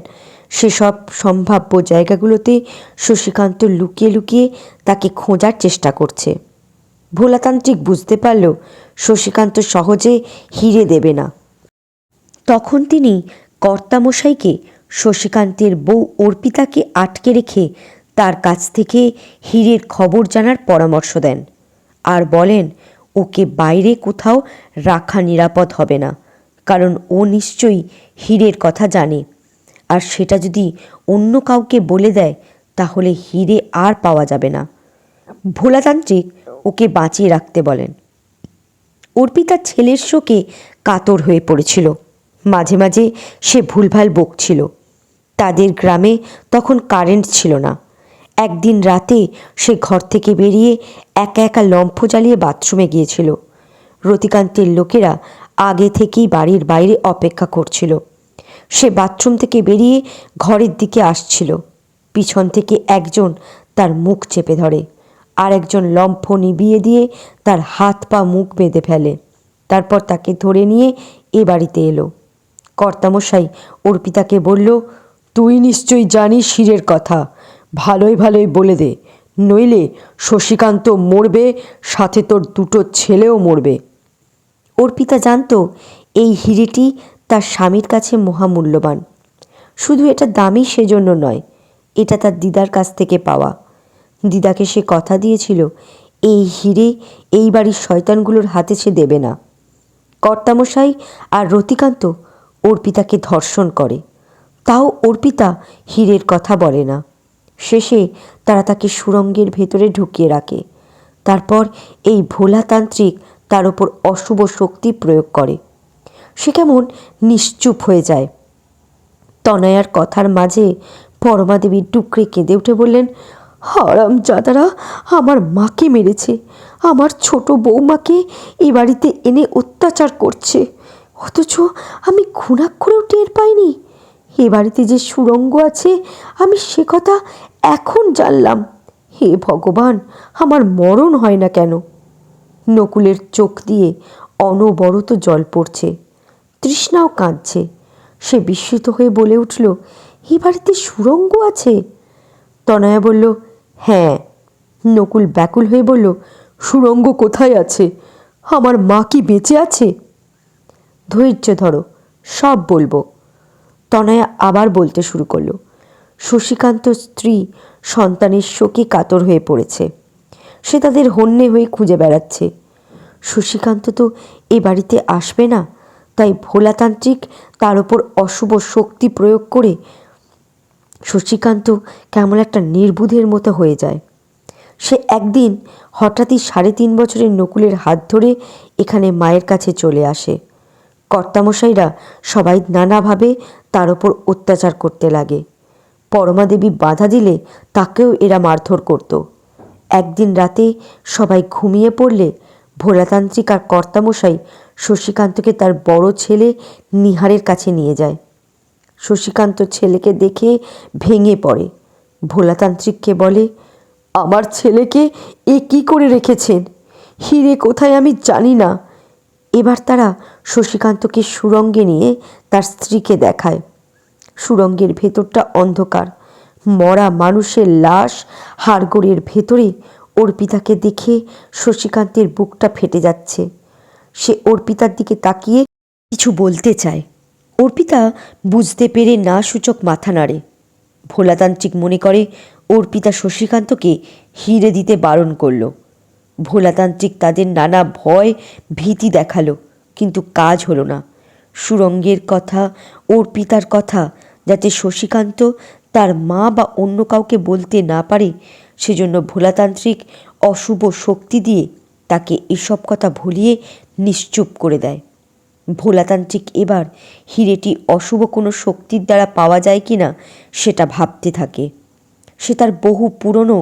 সেসব সম্ভাব্য জায়গাগুলোতে শশীকান্ত লুকিয়ে লুকিয়ে তাকে খোঁজার চেষ্টা করছে। ভোলাতান্ত্রিক বুঝতে পারল শশীকান্ত সহজে হীরে দেবে না। তখন তিনি কর্তামশাইকে শশীকান্তের বউ অর্পিতাকে আটকে রেখে তার কাছ থেকে হীরের খবর জানার পরামর্শ দেন আর বলেন ওকে বাইরে কোথাও রাখা নিরাপদ হবে না, কারণ ও নিশ্চয়ই হীরের কথা জানে, আর সেটা যদি অন্য কাউকে বলে দেয় তাহলে হীরে আর পাওয়া যাবে না। ভোলাতান্ত্রিক ওকে বাঁচিয়ে রাখতে বলেন। অর্পিতার ছেলের শোকে কাতর হয়ে পড়েছিল। মাঝে মাঝে সে ভুলভাল বকছিল। তাদের গ্রামে তখন কারেন্ট ছিল না। একদিন রাতে সে ঘর থেকে বেরিয়ে একা একা লম্ফ জ্বালিয়ে বাথরুমে গিয়েছিল। রতিকান্তের লোকেরা আগে থেকেই বাড়ির বাইরে অপেক্ষা করছিল। সে বাথরুম থেকে বেরিয়ে ঘরের দিকে আসছিল। পিছন থেকে একজন তার মুখ চেপে ধরে, আর একজন লম্ফ নিভিয়ে দিয়ে তার হাত পা মুখ বেঁধে ফেলে। তারপর তাকে ধরে নিয়ে এ বাড়িতে এলো। কর্তামশাই অর্পিতাকে বলল, তুই নিশ্চয়ই জানিস হীরের কথা, ভালোই ভালোই বলে দে, নইলে শশীকান্ত মরবে, সাথে তোর দুটো ছেলেও মরবে। অর্পিতা জানত এই হীরেটি তার স্বামীর কাছে মহামূল্যবান। শুধু এটা দামি সেজন্য নয়, এটা তার দিদার কাছ থেকে পাওয়া। দিদাকে সে কথা দিয়েছিল এই হিরে এই বাড়ির শয়তানগুলোর হাতে সে দেবে না। কর্তামশাই আর রতিকান্ত অর্পিতাকে ধর্ষণ করে, তাও অর্পিতা হীরের কথা বলে না। শেষে তারা তাকে সুড়ঙ্গের ভেতরে ঢুকিয়ে রাখে। তারপর এই ভোলাতান্ত্রিক তার ওপর অশুভ শক্তি প্রয়োগ করে। সে কেমন নিশ্চুপ হয়ে যায়। তনয়ার কথার মাঝে পরমাদেবী ডুকরে কেঁদে উঠে বললেন, হারামজাদারা আমার মাকে মেরেছে, আমার ছোট বৌমাকে এ বাড়িতে এনে অত্যাচার করছে, অথচ আমি ঘুণাক্ষরেও টের পাইনি। এ বাড়িতে যে সুড়ঙ্গ আছে আমি সে কথা এখন জানলাম। হে ভগবান, আমার মরণ হয় না কেন? নকুলের চোখ দিয়ে অনবরত জল পড়ছে, তৃষ্ণাও কাঁদছে। সে বিস্মিত হয়ে বলে উঠল, এ বাড়িতে সুড়ঙ্গ আছে? তনয়া বলল, হ্যাঁ। নকুল ব্যাকুল হয়ে বলল, সুড়ঙ্গ কোথায় আছে? আমার মা কি বেঁচে আছে? ধৈর্য ধরো, সব বলবো। তনয়া আবার বলতে শুরু করলো। শশীকান্ত স্ত্রী সন্তানের শোকে কাতর হয়ে পড়েছে। সে তাদের হন্যে হয়ে খুঁজে বেড়াচ্ছে। শশীকান্ত তো এ বাড়িতে আসবে না, তাই ভোলাতান্ত্রিক তার ওপর অশুভ শক্তি প্রয়োগ করে শশীকান্ত কেমন একটা নির্বুধের মতো হয়ে যায়। সে একদিন হঠাৎই 3.5 বছরের নকুলের হাত ধরে এখানে মায়ের কাছে চলে আসে। কর্তামশাইরা সবাই নানাভাবে তার ওপর অত্যাচার করতে লাগে। পরমাদেবী বাধা দিলে তাকেও এরা মারধর করত। একদিন রাতে সবাই ঘুমিয়ে পড়লে ভোলাতান্ত্রিক আর কর্তামশাই শশীকান্তকে তার বড় ছেলে নিহারের কাছে নিয়ে যায়। শশীকান্ত ছেলেকে দেখে ভেঙে পড়ে। ভোলাতান্ত্রিককে বলে, আমার ছেলেকে এ কী করে রেখেছেন? হিরে কোথায় আমি জানি না। এবার তারা শশীকান্তকে সুড়ঙ্গে নিয়ে তার স্ত্রীকে দেখায়। সুড়ঙ্গের ভেতরটা অন্ধকার, মরা মানুষের লাশ হাড়গোড়ের ভেতরে। অর্পিতাকে দেখে শশীকান্তের বুকটা ফেটে যাচ্ছে। সে অর্পিতার দিকে তাকিয়ে কিছু বলতে চায়। অর্পিতা বুঝতে পেরে না সূচক মাথা নাড়ে। ভোলাতান্ত্রিক মনে করে অর্পিতা শশীকান্তকে হিরে দিতে বারণ করল। ভোলাতান্ত্রিক তাদের নানা ভয় ভীতি দেখালো, কিন্তু কাজ হলো না। সুড়ঙ্গের কথা, অর্পিতার কথা যাতে শশীকান্ত তার মা বা অন্য কাউকে বলতে না পারে, সেজন্য ভোলাতান্ত্রিক অশুভ শক্তি দিয়ে তাকে এসব কথা ভুলিয়ে নিশ্চুপ করে দেয়। ভোলাতান্ত্রিক এবার হিরেটি অশুভ কোনো শক্তির দ্বারা পাওয়া যায় কি না সেটা ভাবতে থাকে। সে তার বহু পুরনো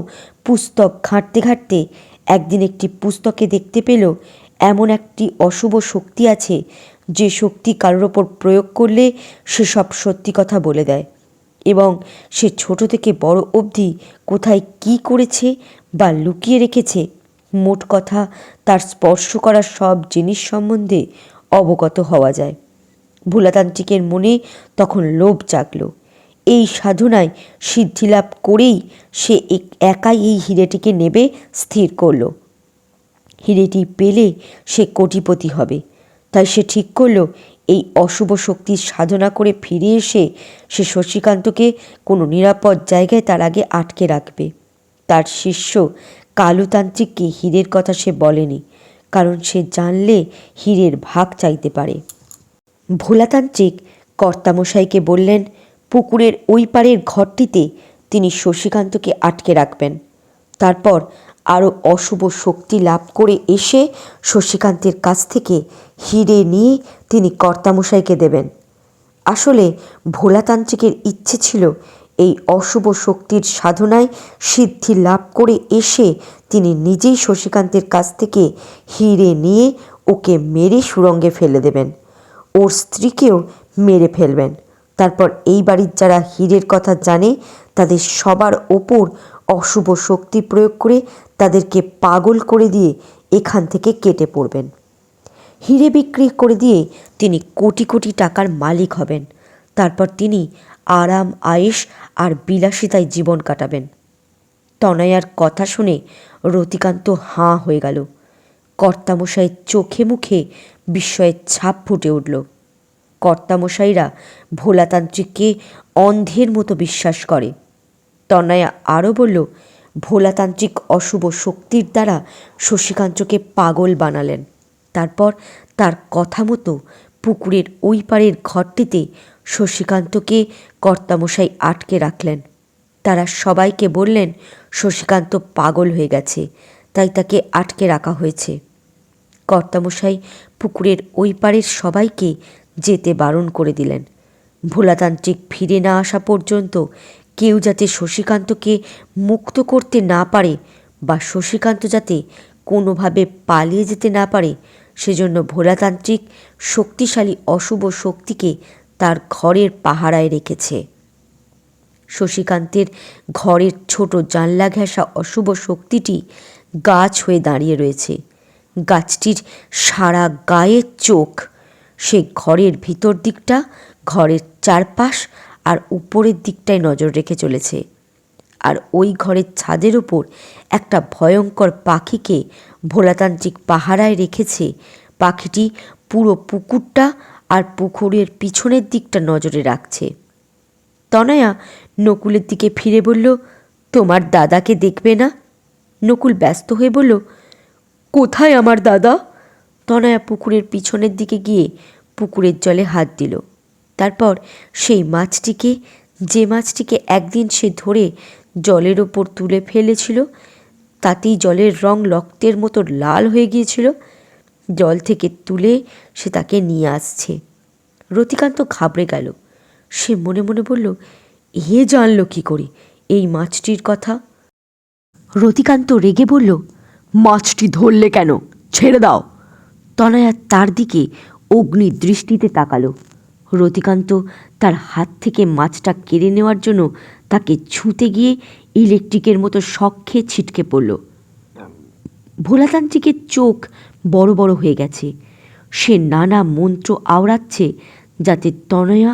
পুস্তক ঘাঁটতে ঘাঁটতে একদিন একটি পুস্তকে দেখতে পেল এমন একটি অশুভ শক্তি আছে যে শক্তি কারোর ওপর প্রয়োগ করলে সে সব সত্যি কথা বলে দেয়, এবং সে ছোট থেকে বড় অবধি কোথায় কি করেছে বা লুকিয়ে রেখেছে, মোট কথা তার স্পর্শ করা সব জিনিস সম্বন্ধে অবগত হওয়া যায়। ভোলাতান্ত্রিকের মনে তখন লোভ জাগল। এই সাধনায় সিদ্ধিলাভ করেই সে একাই এই হিরেটিকে নেবে স্থির করল। হিরেটি পেলে সে কোটিপতি হবে। তাই সে ঠিক করল এই অশুভ শক্তির সাধনা করে ফিরে এসে সে শশীকান্তকে কোনো নিরাপদ জায়গায় তার আগে আটকে রাখবে। তার শিষ্য কালুতান্ত্রিককে হীরের কথা সে বলেনি, কারণ সে জানলে হীরের ভাগ চাইতে পারে। ভোলাতান্ত্রিক কর্তামশাইকে বললেন, পুকুরের ওই পারের ঘরটিতে তিনি শশীকান্তকে আটকে রাখবেন। তারপর আরও অশুভ শক্তি লাভ করে এসে শশীকান্তের কাছ থেকে হিরে নিয়ে তিনি কর্তামশাইকে দেবেন। আসলে ভোলাতান্ত্রিকের ইচ্ছে ছিল এই অশুভ শক্তির সাধনায় সিদ্ধি লাভ করে এসে তিনি নিজেই শশীকান্তের কাছ থেকে হিরে নিয়ে ওকে মেরে সুড়ঙ্গে ফেলে দেবেন, ওর স্ত্রীকেও মেরে ফেলবেন। তারপর এই বাড়ির যারা হীরের কথা জানে তাদের সবার ওপর অশুভ শক্তি প্রয়োগ করে তাদেরকে পাগল করে দিয়ে এখান থেকে কেটে পড়বেন। হিরে বিক্রি করে দিয়ে তিনি কোটি কোটি টাকার মালিক হবেন। তারপর তিনি আরাম আয়েশ আর বিলাসিতায় জীবন কাটাবেন। তনয়ার কথা শুনে রতিকান্ত হাঁ হয়ে গেল। কর্তামশাইয়ের চোখে মুখে বিস্ময়ের ছাপ ফুটে উঠল। কর্তামশাইরা ভোলাতান্ত্রিককে অন্ধের মতো বিশ্বাস করে। তনয়া আরও বলল, ভোলাতান্ত্রিক অশুভ শক্তির দ্বারা শশীকান্তকে পাগল বানালেন। তারপর তার কথা মতো পুকুরের ওই পারের ঘরটিতে শশীকান্তকে কর্তামশাই আটকে রাখলেন। তারা সবাইকে বললেন শশীকান্ত পাগল হয়ে গেছে, তাই তাকে আটকে রাখা হয়েছে। কর্তামশাই পুকুরের ওই পারের সবাইকে যেতে বারণ করে দিলেন। ভোলাতান্ত্রিক ফিরে না আসা পর্যন্ত কেউ যাতে শশীকান্তকে মুক্ত করতে না পারে বা শশীকান্ত যাতে কোনোভাবে পালিয়ে যেতে না পারে, সেজন্য ভোলাতান্ত্রিক শক্তিশালী অশুভ শক্তিকে তার ঘরের পাহারায় রেখেছে। শশীকান্তের ঘরের ছোট জানলা ঘেঁষা অশুভ শক্তিটি গাছ হয়ে দাঁড়িয়ে রয়েছে। গাছটির সারা গায়ে চোখ। সে ঘরের ভিতর দিকটা, ঘরের চারপাশ আর উপরের দিকটায় নজর রেখে চলেছে। আর ওই ঘরের ছাদের ওপর একটা ভয়ঙ্কর পাখিকে ভোলাতান্ত্রিক পাহারায় রেখেছে। পাখিটি পুরো পুকুরটা আর পুকুরের পিছনের দিকটা নজরে রাখছে। তনয়া নকুলের দিকে ফিরে বলল, তোমার দাদাকে দেখবে না? নকুল ব্যস্ত হয়ে বলল, কোথায় আমার দাদা? তনয়া পুকুরের পিছনের দিকে গিয়ে পুকুরের জলে হাত দিল। তারপর সেই মাছটিকে, যে মাছটিকে একদিন সে ধরে জলের ওপর তুলে ফেলেছিল, তাতেই জলের রং রক্তের মতো লাল হয়ে গিয়েছিল, জল থেকে তুলে সে তাকে নিয়ে আসছে। রতিকান্ত ঘাবড়ে গেল। সে মনে মনে বলল, এ জানল কি করে এই মাছটির কথা? রতিকান্ত রেগে বলল, মাছটি ধরলে কেন? ছেড়ে দাও। তনয়া তার দিকে অগ্নি দৃষ্টিতে তাকালো। রতিকান্ত তার হাত থেকে মাছটা কেড়ে নেওয়ার জন্য তাকে ছুঁতে গিয়ে ইলেকট্রিকের মতো শক খেয়ে ছিটকে পড়ল। ভোলাতান্ত্রিকের চোখ বড় বড় হয়ে গেছে। সে নানা মন্ত্র আওড়াচ্ছে যাতে তনয়া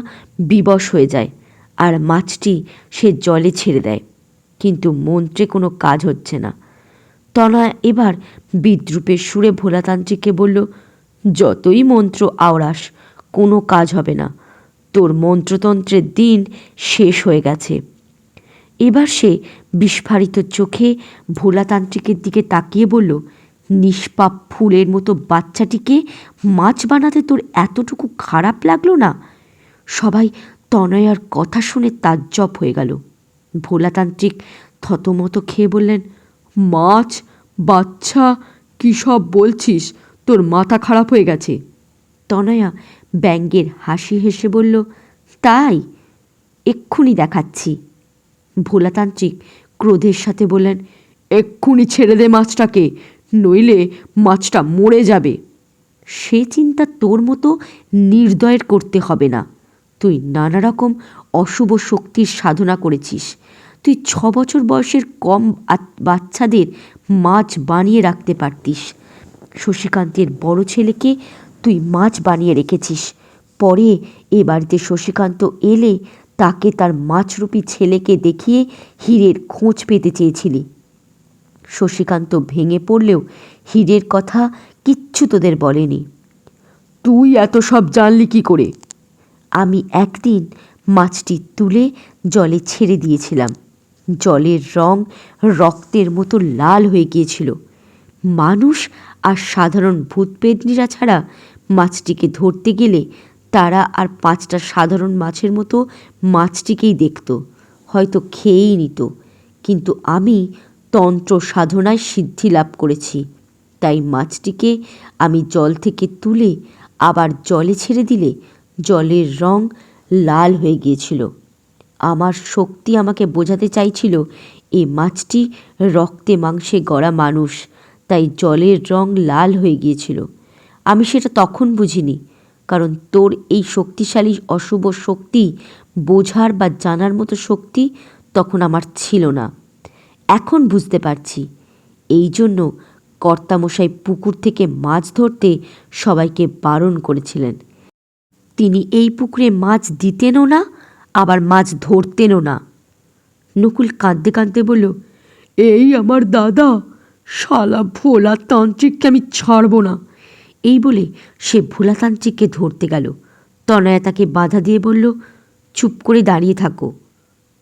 বিবশ হয়ে যায় আর মাছটি সে জলে ছেড়ে দেয়, কিন্তু মন্ত্রে কোনো কাজ হচ্ছে না। তনয়া এবার বিদ্রূপের সুরে ভোলাতান্ত্রিককে বলল, যতই মন্ত্র আওড়াস কোনো কাজ হবে না, তোর মন্ত্রতন্ত্রের দিন শেষ হয়ে গেছে। এবার সে বিস্ফারিত চোখে ভোলাতান্ত্রিকের দিকে তাকিয়ে বলল, নিষ্পাপ ফুলের মতো বাচ্চাটিকে মাছ বানাতে তোর এতটুকু খারাপ লাগলো না? সবাই তনয়ার কথা শুনে তাজ্জব হয়ে গেল। ভোলাতান্ত্রিক থতমত খেয়ে বললেন, মাছ বাচ্চা কী সব বলছিস? তোর মাথা খারাপ হয়ে গেছে। তনয়া ব্যঙ্গের হাসি হেসে বলল, তাই এক্ষুনি দেখাচ্ছি। ভোলাতান্ত্রিক ক্রোধের সাথে বললেন, এক্ষুনি ছেড়ে দে মাছটাকে, নইলে মাছটা মরে যাবে। সে চিন্তা তোর মতো নির্দয়ের করতে হবে না। তুই নানা রকম অশুভ শক্তির সাধনা করেছিস। তুই 6 বছর বয়সের কম বাচ্চাদের মাছ বানিয়ে রাখতে পারতিস। শশীকান্তের বড় ছেলেকে তুই মাছ বানিয়ে রেখেছিস। পরে এ বাড়িতে শশীকান্ত এলে তাকে তার মাছরূপী ছেলেকে দেখিয়ে হীরের খোঁজ পেতে চেয়েছিলি। শশীকান্ত ভেঙে পড়লেও হীরের কথা কিচ্ছু তোদের বলেনি। তুই এত সব জানলি কি করে? আমি একদিন মাছটি তুলে জলে ছেড়ে দিয়েছিলাম। জলের রং রক্তের মতো লাল হয়ে গিয়েছিল। মানুষ আর সাধারণ ভূতপেতনিরা ছাড়া মাছটিকে ধরতে গেলে তারা আর 5টা সাধারণ মাছের মতো মাছটিকেই দেখত, হয়তো খেয়েই নিত। কিন্তু আমি তন্ত্র সাধনায় সিদ্ধি লাভ করেছি, তাই মাছটিকে আমি জল থেকে তুলে আবার জলে ছেড়ে দিলে জলের রং লাল হয়ে গিয়েছিল। আমার শক্তি আমাকে বোঝাতে চাইছিল এই মাছটি রক্তে মাংসে গড়া মানুষ, তাই জলের রং লাল হয়ে গিয়েছিল। আমি সেটা তখন বুঝিনি, কারণ তোর এই শক্তিশালী অশুভ শক্তি বোঝার বা জানার মতো শক্তি তখন আমার ছিল না। এখন বুঝতে পারছি। এই জন্য কর্তামশাই পুকুর থেকে মাছ ধরতে সবাইকে বারণ করেছিলেন। তিনি এই পুকুরে মাছ দিতেনও না, আবার মাছ ধরতেনও না। নকুল কাঁদতে কাঁদতে বলল, এই আমার দাদা, শালা ভোলাতান্ত্রিককে আমি ছাড়ব না। এই বলে সে ভোলাতান্ত্রিককে ধরতে গেল। তনয়া তাকে বাধা দিয়ে বলল, চুপ করে দাঁড়িয়ে থাকো।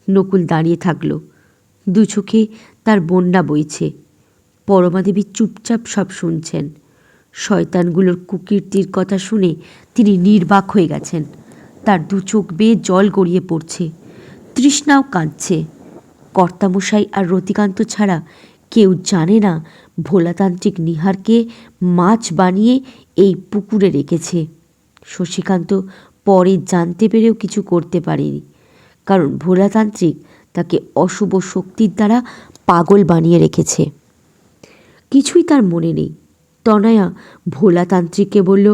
নকুল দাঁড়িয়ে থাকল। দু চোখে তার বন্যা বইছে। পরমাদেবী চুপচাপ সব শুনছেন। শয়তানগুলোর কুকীর্তির কথা শুনে তিনি নির্বাক হয়ে গেছেন। তার দু চোখ বেয়ে জল গড়িয়ে পড়ছে। তৃষ্ণাও কাঁদছে। কর্তামশাই আর রতিকান্ত ছাড়া কেউ জানে না ভোলাতান্ত্রিক নিহারকে মাছ বানিয়ে এই পুকুরে রেখেছে। শশীকান্ত পরে জানতে পেরেও কিছু করতে পারেনি, কারণ ভোলাতান্ত্রিক তাকে অশুভ শক্তির দ্বারা পাগল বানিয়ে রেখেছে। কিছুই তার মনে নেই। তনয়া ভোলাতান্ত্রিককে বলল,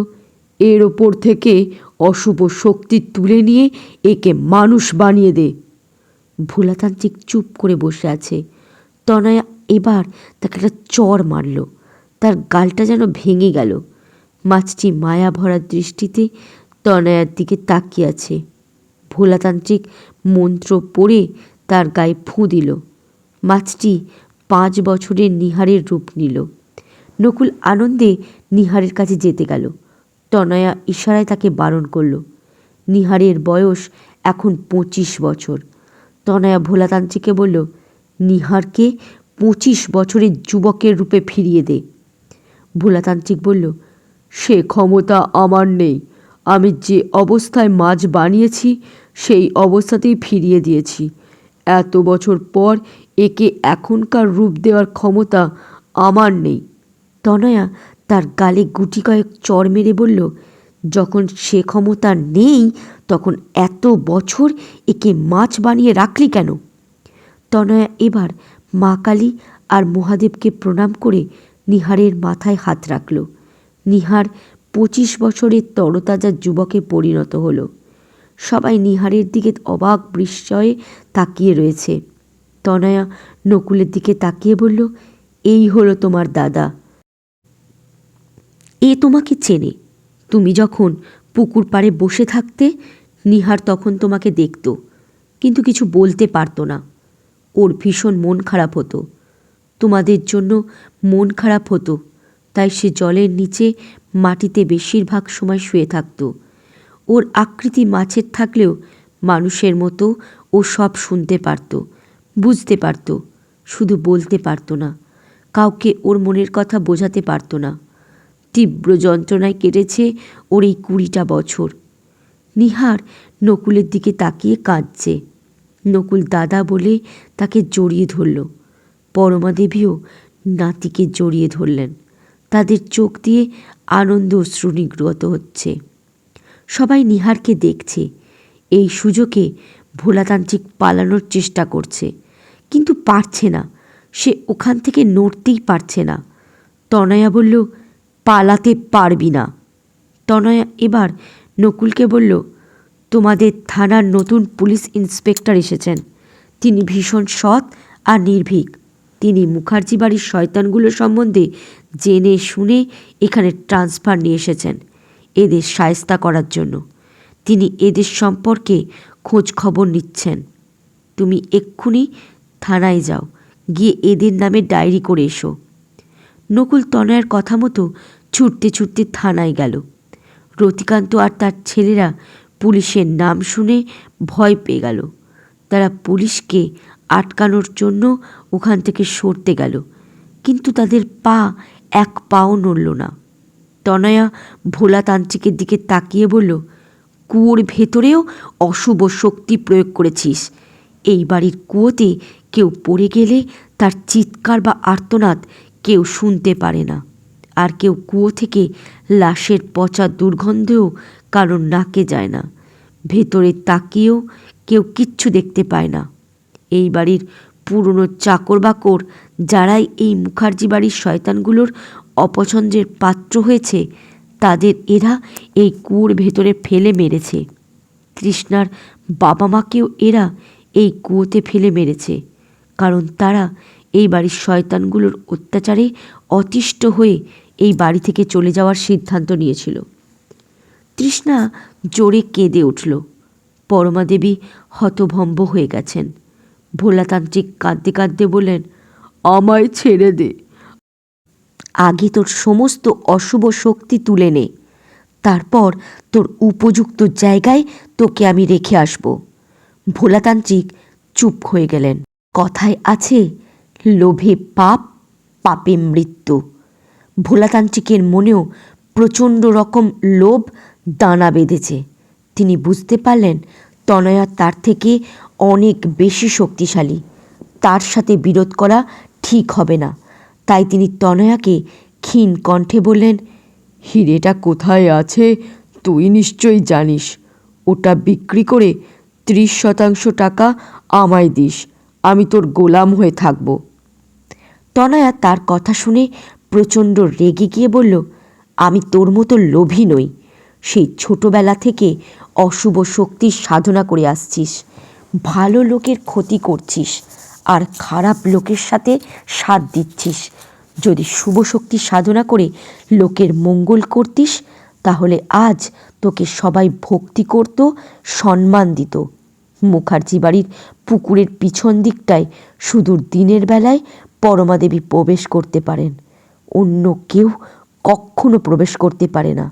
এর ওপর থেকে অশুভ শক্তি তুলে নিয়ে একে মানুষ বানিয়ে দে। ভোলাতান্ত্রিক চুপ করে বসে আছে। তনয়া এবার তাকে একটা চড় মারল। তার গালটা যেন ভেঙে গেল। মাছটি মায়া ভরা দৃষ্টিতে তনয়ার দিকে তাকিয়ে আছে। ভোলাতান্ত্রিক মন্ত্র পড়ে তার গায়ে ফুঁ দিল। মাছটি 5 বছরের নিহারের রূপ নিল। নকুল আনন্দে নিহারের কাছে যেতে গেল। তনয়া ইশারায় তাকে বারণ করল। নিহারের বয়স এখন 25 বছর। তনয়া ভোলাতান্ত্রিককে বলল, নিহারকে 25 বছরের যুবকের রূপে ফিরিয়ে দে। ভোলাতান্ত্রিক বলল, সে ক্ষমতা আমার নেই। আমি যে অবস্থায় মাছ বানিয়েছি সেই অবস্থাতেই ফিরিয়ে দিয়েছি। এত বছর পর একে এখনকার রূপ দেওয়ার ক্ষমতা আমার নেই। তনয়া তার গালে গুটি কয়েক চড় মেরে বলল, যখন সে ক্ষমতা নেই তখন এত বছর একে মাছ বানিয়ে রাখলি কেন? তনয়া এবার মা কালী আর মহাদেবকে প্রণাম করে নিহারের মাথায় হাত রাখল। নিহার 25 বছরের তরতাজা যুবকে পরিণত হলো। সবাই নিহারের দিকে অবাক বিস্ময়ে তাকিয়ে রয়েছে। তনয়া নকুলের দিকে তাকিয়ে বলল, এই হলো তোমার দাদা। এ তোমাকে চেনে। তুমি যখন পুকুর পাড়ে বসে থাকতে নিহার তখন তোমাকে দেখত, কিন্তু কিছু বলতে পারতো না। ওর ভীষণ মন খারাপ হতো। তোমাদের জন্য মন খারাপ হতো, তাই সে জলের নিচে মাটিতে বেশিরভাগ সময় শুয়ে থাকত। ওর আকৃতি মাছের থাকলেও মানুষের মতো ও সব শুনতে পারত, বুঝতে পারত, শুধু বলতে পারত না। কাউকে ওর মনের কথা বোঝাতে পারত না। তীব্র যন্ত্রণায় কেটেছে ওর এই 20টা বছর। নিহার নকুলের দিকে তাকিয়ে কাঁদছে। নকুল দাদা বলে তাকে জড়িয়ে ধরল। পরমাদেবীও নাতিকে জড়িয়ে ধরলেন। তাদের চোখ দিয়ে আনন্দ অশ্রু নির্গত হচ্ছে। সবাই নিহারকে দেখছে। এই সুযোগে ভোলাতান্ত্রিক পালানোর চেষ্টা করছে, কিন্তু পারছে না। সে ওখান থেকে নড়তেই পারছে না। তনয়া বলল, পালাতে পারবি না। তনয়া এবার নকুলকে বলল, তোমাদের থানার নতুন পুলিশ ইন্সপেক্টর এসেছেন। তিনি ভীষণ সৎ আর নির্ভীক। তিনি মুখার্জি বাড়ির শয়তানগুলো সম্বন্ধে জেনে শুনে এখানে ট্রান্সফার নিয়ে এসেছেন এদের শায়েস্তা করার জন্য। তিনি এদের সম্পর্কে খোঁজ খবর নিচ্ছেন। তুমি এক্ষুনি থানায় যাও, গিয়ে এদের নামে ডায়েরি করে এসো। নকুল তনয়ার কথা মতো ছুটতে ছুটতে থানায় গেল। রতিকান্ত আর তার ছেলেরা পুলিশের নাম শুনে ভয় পেয়ে গেল। তারা পুলিশকে আটকানোর জন্য ওখান থেকে সরতে গেল, কিন্তু তাদের পা এক পাও নড়ল না। তনয়া ভোলাতান্ত্রিকের দিকে তাকিয়ে বলল, কুয়োর ভেতরেও অশুভ শক্তি প্রয়োগ করেছিস। এই বাড়ির কুয়োতে কেউ পড়ে গেলে তার চিৎকার বা আর্তনাদ কেউ শুনতে পারে না, আর কেউ কুয়ো থেকে লাশের পচা দুর্গন্ধেও কারোর নাকে যায় না। ভেতরে তাকিয়েও কেউ কিচ্ছু দেখতে পায় না। এই বাড়ির পুরনো চাকর বাকর যারাই এই মুখার্জি বাড়ির শয়তানগুলোর অপছন্দের পাত্র হয়েছে, তাদের এরা এই কুয়োর ভেতরে ফেলে মেরেছে। তৃষ্ণার বাবা মাকেও এরা এই কুয়োতে ফেলে মেরেছে, কারণ তারা এই বাড়ির শয়তানগুলোর অত্যাচারে অতিষ্ঠ হয়ে এই বাড়ি থেকে চলে যাওয়ার সিদ্ধান্ত নিয়েছিল। তৃষ্ণা জোরে কেঁদে উঠল। পরমাদেবী হতভম্ব হয়ে গেছেন। ভোলাতান্ত্রিক কাঁদতে কাঁদতে বললেন, আমায় ছেড়ে দে। আগে তোর সমস্ত অশুভ শক্তি তুলে নে, তারপর তোর উপযুক্ত জায়গায় তোকে আমি রেখে আসব। ভোলাতান্ত্রিক চুপ হয়ে গেলেন। কথায় আছে, লোভে পাপ, পাপে মৃত্যু। ভোলাতান্ত্রিকের মনেও প্রচণ্ড রকম লোভ দানা বেঁধেছে। তিনি বুঝতে পারলেন তনয়া তার থেকে অনেক বেশি শক্তিশালী। তার সাথে বিরোধ করা ঠিক হবে না। তাই তিনি তনয়াকে ক্ষীণ কণ্ঠে বললেন, হিরেটা কোথায় আছে তুই নিশ্চয়ই জানিস। ওটা বিক্রি করে 30% টাকা আমায় দিস, আমি তোর গোলাম হয়ে থাকব। তনয়া তার কথা শুনে প্রচণ্ড রেগে গিয়ে বলল, আমি তোর মতো লোভী নই। সেই ছোটবেলা থেকে অশুভ শক্তির সাধনা করে আসছিস, ভালো লোকের ক্ষতি করছিস আর খারাপ লোকের সাথে সাথ দিচ্ছিস। যদি শুভ শক্তির সাধনা করে লোকের মঙ্গল করতিস, তাহলে আজ তোকে সবাই ভক্তি করত, সম্মান দিত। মুখার্জি বাড়ির পুকুরের পিছন দিকটায় সুদূর দিনের বেলায় পরমাদেবী প্রবেশ করতে পারেন, অন্য কেউ কখনো প্রবেশ করতে পারে না।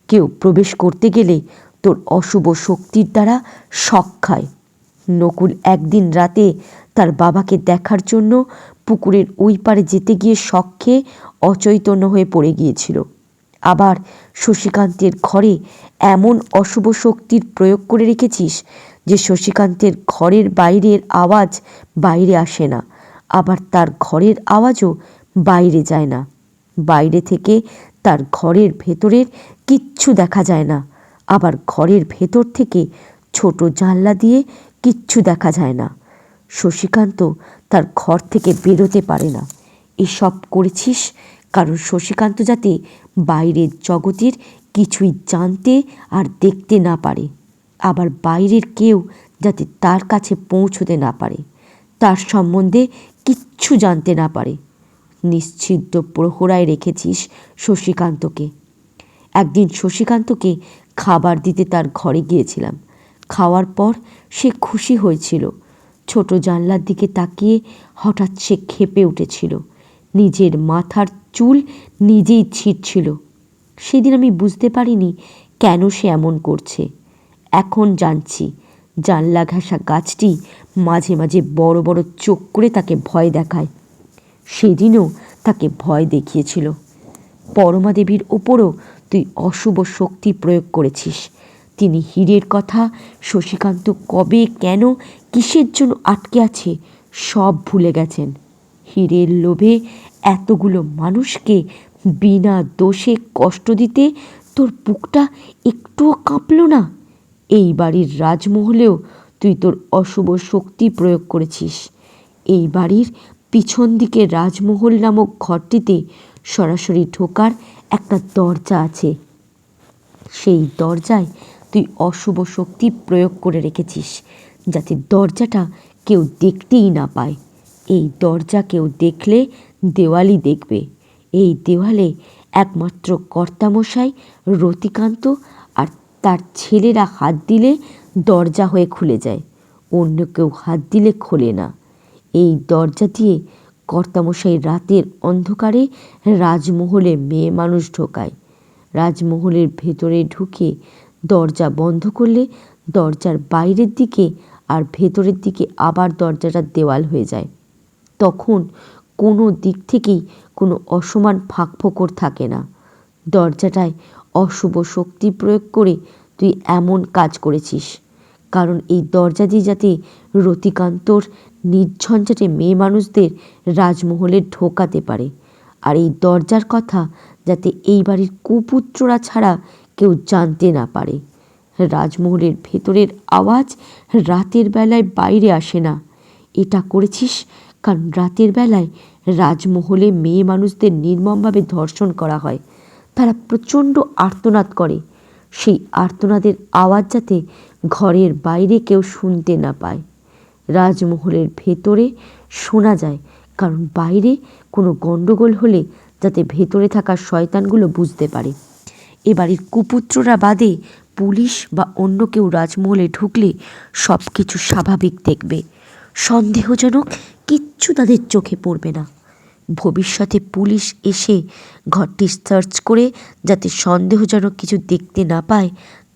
কেউ প্রবেশ করতে গেলে তোর অশুভ শক্তির দ্বারা শক খায়। নকুল একদিন রাতে তার বাবাকে দেখার জন্য পুকুরের ওই পারে যেতে গিয়ে শক খেয়ে অচৈতন্য হয়ে পড়ে গিয়েছিল। আবার শশীকান্তের ঘরে এমন অশুভ শক্তির প্রয়োগ করে রেখেছিস যে শশীকান্তের ঘরের বাইরের আওয়াজ বাইরে আসে না, আবার তার ঘরের আওয়াজও বাইরে যায় না। বাইরে থেকে তার ঘরের ভেতরের কিচ্ছু দেখা যায় না, আবার ঘরের ভেতর থেকে ছোট জানলা দিয়ে কিচ্ছু দেখা যায় না। শশীকান্ত তার ঘর থেকে বেরোতে পারে না। এসব করেছিস কারণ শশীকান্ত যাতে বাইরের জগতের কিছুই জানতে আর দেখতে না পারে, আবার বাইরের কেউ যাতে তার কাছে পৌঁছতে না পারে, তার সম্বন্ধে কিচ্ছু জানতে না পারে। নিশ্চিদ্র প্রহরায় রেখেছিস শশীকান্তকে। একদিন শশীকান্তকে খাবার দিতে তার ঘরে গিয়েছিলাম। খাওয়ার পর সে খুশি হয়েছিল। ছোট জানলার দিকে তাকিয়ে হঠাৎ সে ক্ষেপে উঠেছিল, নিজের মাথার চুল নিজেই ছিঁড়ছিল। সেদিন আমি বুঝতে পারিনি কেন সে এমন করছে। এখন জানছি, জানলা ঘেঁষা গাছটি মাঝে মাঝে বড় বড় চোখ করে তাকে ভয় দেখায়। সেদিনও তাকে ভয় দেখিয়েছিল। পরমাদেবীর ওপরও তুই অশুভ শক্তি প্রয়োগ করেছিস। তিনি হীরের কথা শশীকান্ত কবে, কেন, কিসের জন্য আটকে আছে সব ভুলে গেছেন। হীরের লোভে এতগুলো মানুষকে বিনা দোষে কষ্ট দিতে তোর বুকটা একটুও কাঁপল না। এই বাড়ির রাজমহলেও তুই তোর অশুভ শক্তি প্রয়োগ করেছিস। এই বাড়ির পিছন দিকে রাজমহল নামক ঘরটিতে সরাসরি ঢোকার একটা দরজা আছে। সেই দরজায় তুই অশুভ শক্তি প্রয়োগ করে রেখেছিস যাতে দরজাটা কেউ দেখতেই না পায়। এই দরজা কেউ দেখলে দেওয়ালই দেখবে। এই দেওয়ালে একমাত্র কর্তামশাই, রতিকান্ত আর তার ছেলেরা হাত দিলে দরজা হয়ে খুলে যায়, অন্য কেউ হাত দিলে খোলে না। এই দরজা দিয়ে কর্তামশাই রাতের অন্ধকারে রাজমহলে মেয়ে মানুষ ঢোকায়। রাজমহলের ভেতরে ঢুকে দরজা বন্ধ করলে দরজার বাইরের দিকে আর ভেতরের দিকে আবার দরজাটা দেওয়াল হয়ে যায়। তখন কোনো দিক থেকেই কোনো অসমান ফাঁকফোকর থাকে না। দরজাটায় অশুভ শক্তি প্রয়োগ করে তুই এমন কাজ করেছিস কারণ এই দরজা দিয়ে যাতে রতিকান্তর নির্ঝঞ্ঝাটে মেয়ে মানুষদের রাজমহলে ঢোকাতে পারে, আর এই দরজার কথা যাতে এই বাড়ির কুপুত্ররা ছাড়া কেউ জানতে না পারে। রাজমহলের ভেতরের আওয়াজ রাতের বেলায় বাইরে আসে না। এটা করেছিস কারণ রাতের বেলায় রাজমহলে মেয়ে মানুষদের নির্মমভাবে ধর্ষণ করা হয়। তারা প্রচণ্ড আর্তনাদ করে। সেই আর্তনাদের আওয়াজ যাতে ঘরের বাইরে কেউ শুনতে না পায়। রাজমহলের ভেতরে শোনা যায় কারণ বাইরে কোনো গণ্ডগোল হলে যাতে ভেতরে থাকা শয়তানগুলো বুঝতে পারে। এ বাড়ির কুপুত্ররা বাদে পুলিশ বা অন্য কেউ রাজমহলে ঢুকলে সব কিছু স্বাভাবিক দেখবে, সন্দেহজনক কিচ্ছু তাদের চোখে পড়বে না। ভবিষ্যতে পুলিশ এসে ঘরটি সার্চ করে যাতে সন্দেহজনক কিছু দেখতে না পায়,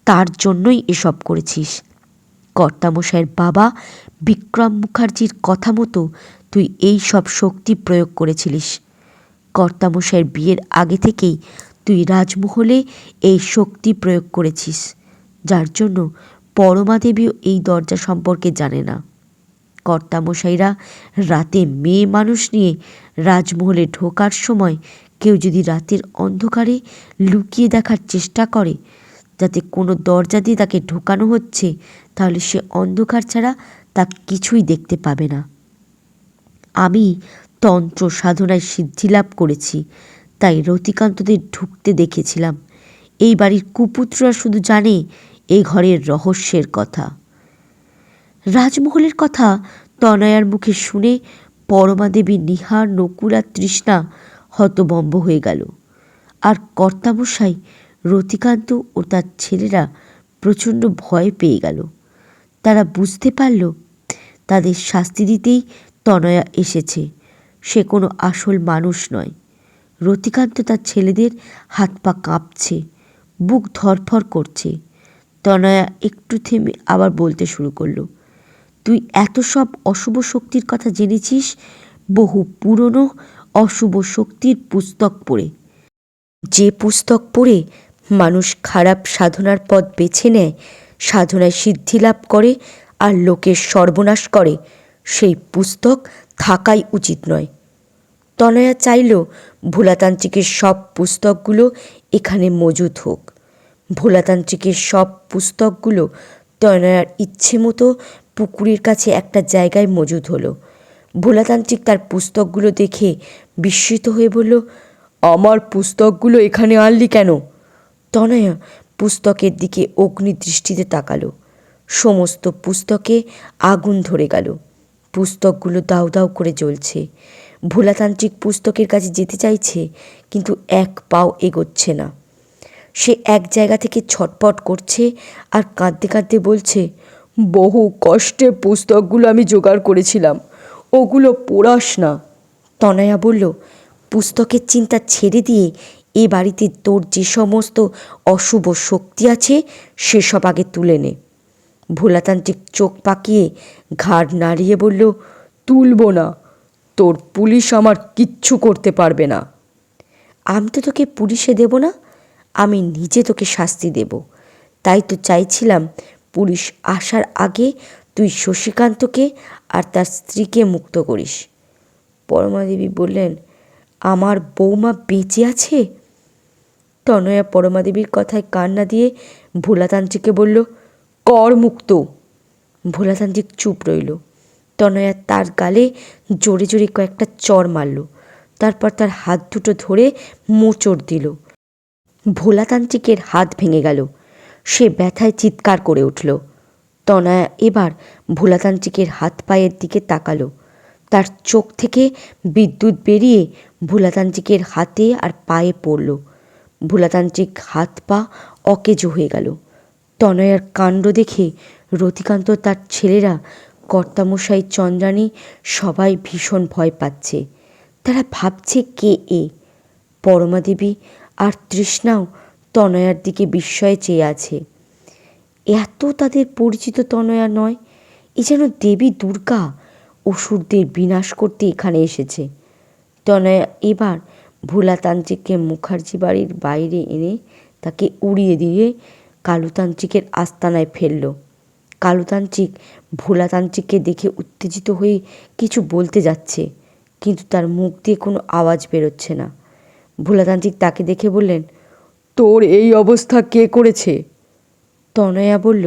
তার জন্যই এসব করেছিস। কর্তামশাইয়ের বাবা বিক্রম মুখার্জির কথা মতো তুই এই সব শক্তি প্রয়োগ করেছিলিস। কর্তামশাইয়ের বিয়ের আগে থেকেই তুই রাজমহলে এই শক্তি প্রয়োগ করেছিস, যার জন্য পরমা দেবীও এই দরজা সম্পর্কে জানে না। কর্তামশাইরা রাতে মেয়ে মানুষ নিয়ে রাজমহলে ঢোকার সময় কেউ যদি রাতের অন্ধকারে লুকিয়ে দেখার চেষ্টা করে যাতে কোনো দরজা দিয়ে তাকে ঢোকানো হচ্ছে, তাহলে সে অন্ধকার ছাড়া তা কিছুই দেখতে পাবে না। আমি তন্ত্র সাধনায় সিদ্ধিলাভ করেছি, তাই রতিকান্তদের ঢুকতে দেখেছিলাম। এই বাড়ির কুপুত্ররা শুধু জানে এই ঘরের রহস্যের কথা। রাজমহলের কথা তনয়ার মুখে শুনে পরমা দেবী, নিহার, নকুল আর তৃষ্ণা হতবম্ব হয়ে গেল। আর কর্তামশাই, রতিকান্ত ও তার ছেলেরা প্রচণ্ড ভয় পেয়ে গেল। তারা বুঝতে পারল তাদের শাস্তি দিতেই তনয়া এসেছে। সে কোনো আসল মানুষ নয়। রতিকান্ত তার ছেলেদের হাত পা কাঁপছে, বুক ধরফর করছে। তনয়া একটু থেমে আবার বলতে শুরু করলো, তুই এত সব অশুভ শক্তির কথা জেনেছিস বহু পুরনো অশুভ শক্তির পুস্তক পড়ে। যে পুস্তক পড়ে মানুষ খারাপ সাধনার পথ বেছে নেয়, সাধনায় সিদ্ধি লাভ করে আর লোকের সর্বনাশ করে, সেই পুস্তক থাকাই উচিত নয়। তনয়া চাইল ভোলাতান্ত্রিকের সব পুস্তকগুলো এখানে মজুদ হোক। ভোলাতান্ত্রিকের সব পুস্তকগুলো তনয়ার ইচ্ছে মতো পুকুরের কাছে একটা জায়গায় মজুদ হলো। ভোলাতান্ত্রিক তার পুস্তকগুলো দেখে বিস্মিত হয়ে বলল, আমার পুস্তকগুলো এখানে আনলি কেন? তনয়া পুস্তকের দিকে অগ্নিদৃষ্টিতে তাকালো। সমস্ত পুস্তকে আগুন ধরে গেল। পুস্তকগুলো দাউ দাউ করে জ্বলছে। ভোলাতান্ত্রিক পুস্তকের কাছে যেতে চাইছে, কিন্তু এক পাও এগোচ্ছে না। সে এক জায়গা থেকে ছটপট করছে আর কাঁদতে কাঁদতে বলছে, বহু কষ্টে পুস্তকগুলো আমি জোগাড় করেছিলাম, ওগুলো পোড়াস না। তনয়া বলল, পুস্তকের চিন্তা ছেড়ে দিয়ে এ বাড়িতে তোর যে সমস্ত অশুভ শক্তি আছে সেসব আগে তুলে নে। ভোলাতান্ত্রিক চোখ পাকিয়ে ঘাড় নাড়িয়ে বলল, তুলব না, তোর পুলিশ আমার কিচ্ছু করতে পারবে না। আমি তো তোকে পুলিশে দেব না, আমি নিজে তোকে শাস্তি দেব। তাই তো চাইছিলাম পুলিশ আসার আগে তুই শশীকান্তকে আর তার স্ত্রীকে মুক্ত করিস। পরমা দেবী বললেন, আমার বৌমা বেঁচে আছে? তনয়া পরমা দেবীর কথায় কান না দিয়ে ভোলাতান্ত্রিককে বলল, কর মুক্ত। ভোলাতান্ত্রিক চুপ রইল। তনয়া তার গালে জোরে জোরে কয়েকটা চড় মারল, তারপর তার হাত দুটো ধরে মোচড় দিল। ভোলাতান্ত্রিকের হাত ভেঙে গেল। সে ব্যথায় চিৎকার করে উঠল। তনয়া এবার ভোলাতান্ত্রিকের হাত পায়ের দিকে তাকালো। তার চোখ থেকে বিদ্যুৎ বেরিয়ে ভোলাতান্ত্রিকের হাতে আর পায়ে পড়ল। ভোলাতান্ত্রিক হাত পা অকেজো হয়ে গেল। তনয়ার কাণ্ড দেখে রতিকান্ত, তার ছেলেরা, কর্তামশাই, চন্দ্রাণী সবাই ভীষণ ভয় পাচ্ছে। তারা ভাবছে কে এ? পরমা দেবী আর তৃষ্ণাও তনয়ার দিকে বিস্ময়ে চেয়ে আছে। এত তাদের পরিচিত তনয়া নয়, এ যেন দেবী দুর্গা অসুরদের বিনাশ করতে এখানে এসেছে। তনয়া এবার ভোলাতান্ত্রিককে মুখার্জি বাড়ির বাইরে এনে তাকে উড়িয়ে দিয়ে কালুতান্ত্রিকের আস্তানায় ফেলল। কালুতান্ত্রিক ভোলাতান্ত্রিককে দেখে উত্তেজিত হয়ে কিছু বলতে যাচ্ছে, কিন্তু তার মুখ দিয়ে কোনো আওয়াজ বেরোচ্ছে না। ভোলাতান্ত্রিক তাকে দেখে বললেন, তোর এই অবস্থা কে করেছে? তনয়া বলল,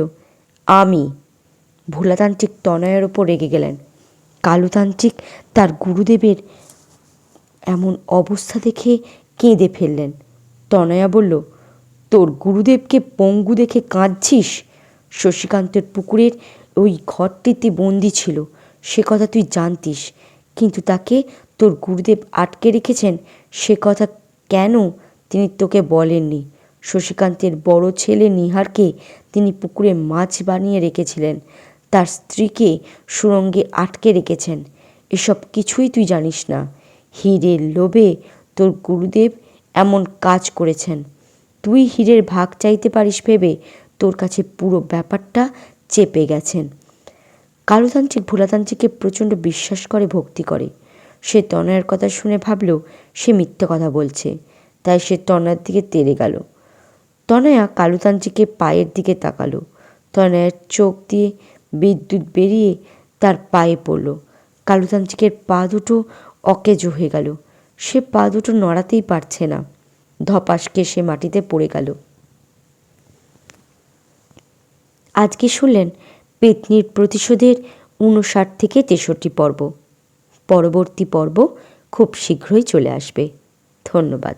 আমি। ভোলাতান্ত্রিক তনয়ার ওপর রেগে গেলেন। কালুতান্ত্রিক তার গুরুদেবের এমন অবস্থা দেখে কেঁদে ফেললেন। তনয়া বলল, তোর গুরুদেবকে পঙ্গু দেখে কাঁদছিস? শশীকান্তের পুকুরের ওই ঘরটিতে বন্দি ছিল, সে কথা তুই জানতিস, কিন্তু তাকে তোর গুরুদেব আটকে রেখেছেন সে কথা কেন তিনি তোকে বলেননি? শশীকান্তের বড় ছেলে নিহারকে তিনি পুকুরে মাছ বানিয়ে রেখেছিলেন, তার স্ত্রীকে সুরঙ্গে আটকে রেখেছেন, এসব কিছুই তুই জানিস না। হীরের লোভে তোর গুরুদেব এমন কাজ করেছেন। তুই হীরের ভাগ চাইতে পারিস ভেবে তোর কাছে পুরো ব্যাপারটা চেপে গেছেন। কালুতান্ত্রিক ভোলাতান্ত্রিককে প্রচণ্ড বিশ্বাস করে, ভক্তি করে। সে তনয়ার কথা শুনে ভাবল সে মিথ্যে কথা বলছে, তাই সে তনয়ার দিকে তেড়ে গেল। তনয়া কালুতান্ত্রিকের পায়ের দিকে তাকালো। তনয়ার চোখ দিয়ে বিদ্যুৎ বেরিয়ে তার পায়ে পড়ল। কালুতান্ত্রিকের পা দুটো অকেজো হয়ে গেল। সে পা দুটো নড়াতেই পারছে না। ধপাসকে সে মাটিতে পড়ে গেল। আজকে শুনলেন পেতনির প্রতিশোধের 59 থেকে 63 পর্ব। পরবর্তী পর্ব খুব শীঘ্রই চলে আসবে। ধন্যবাদ।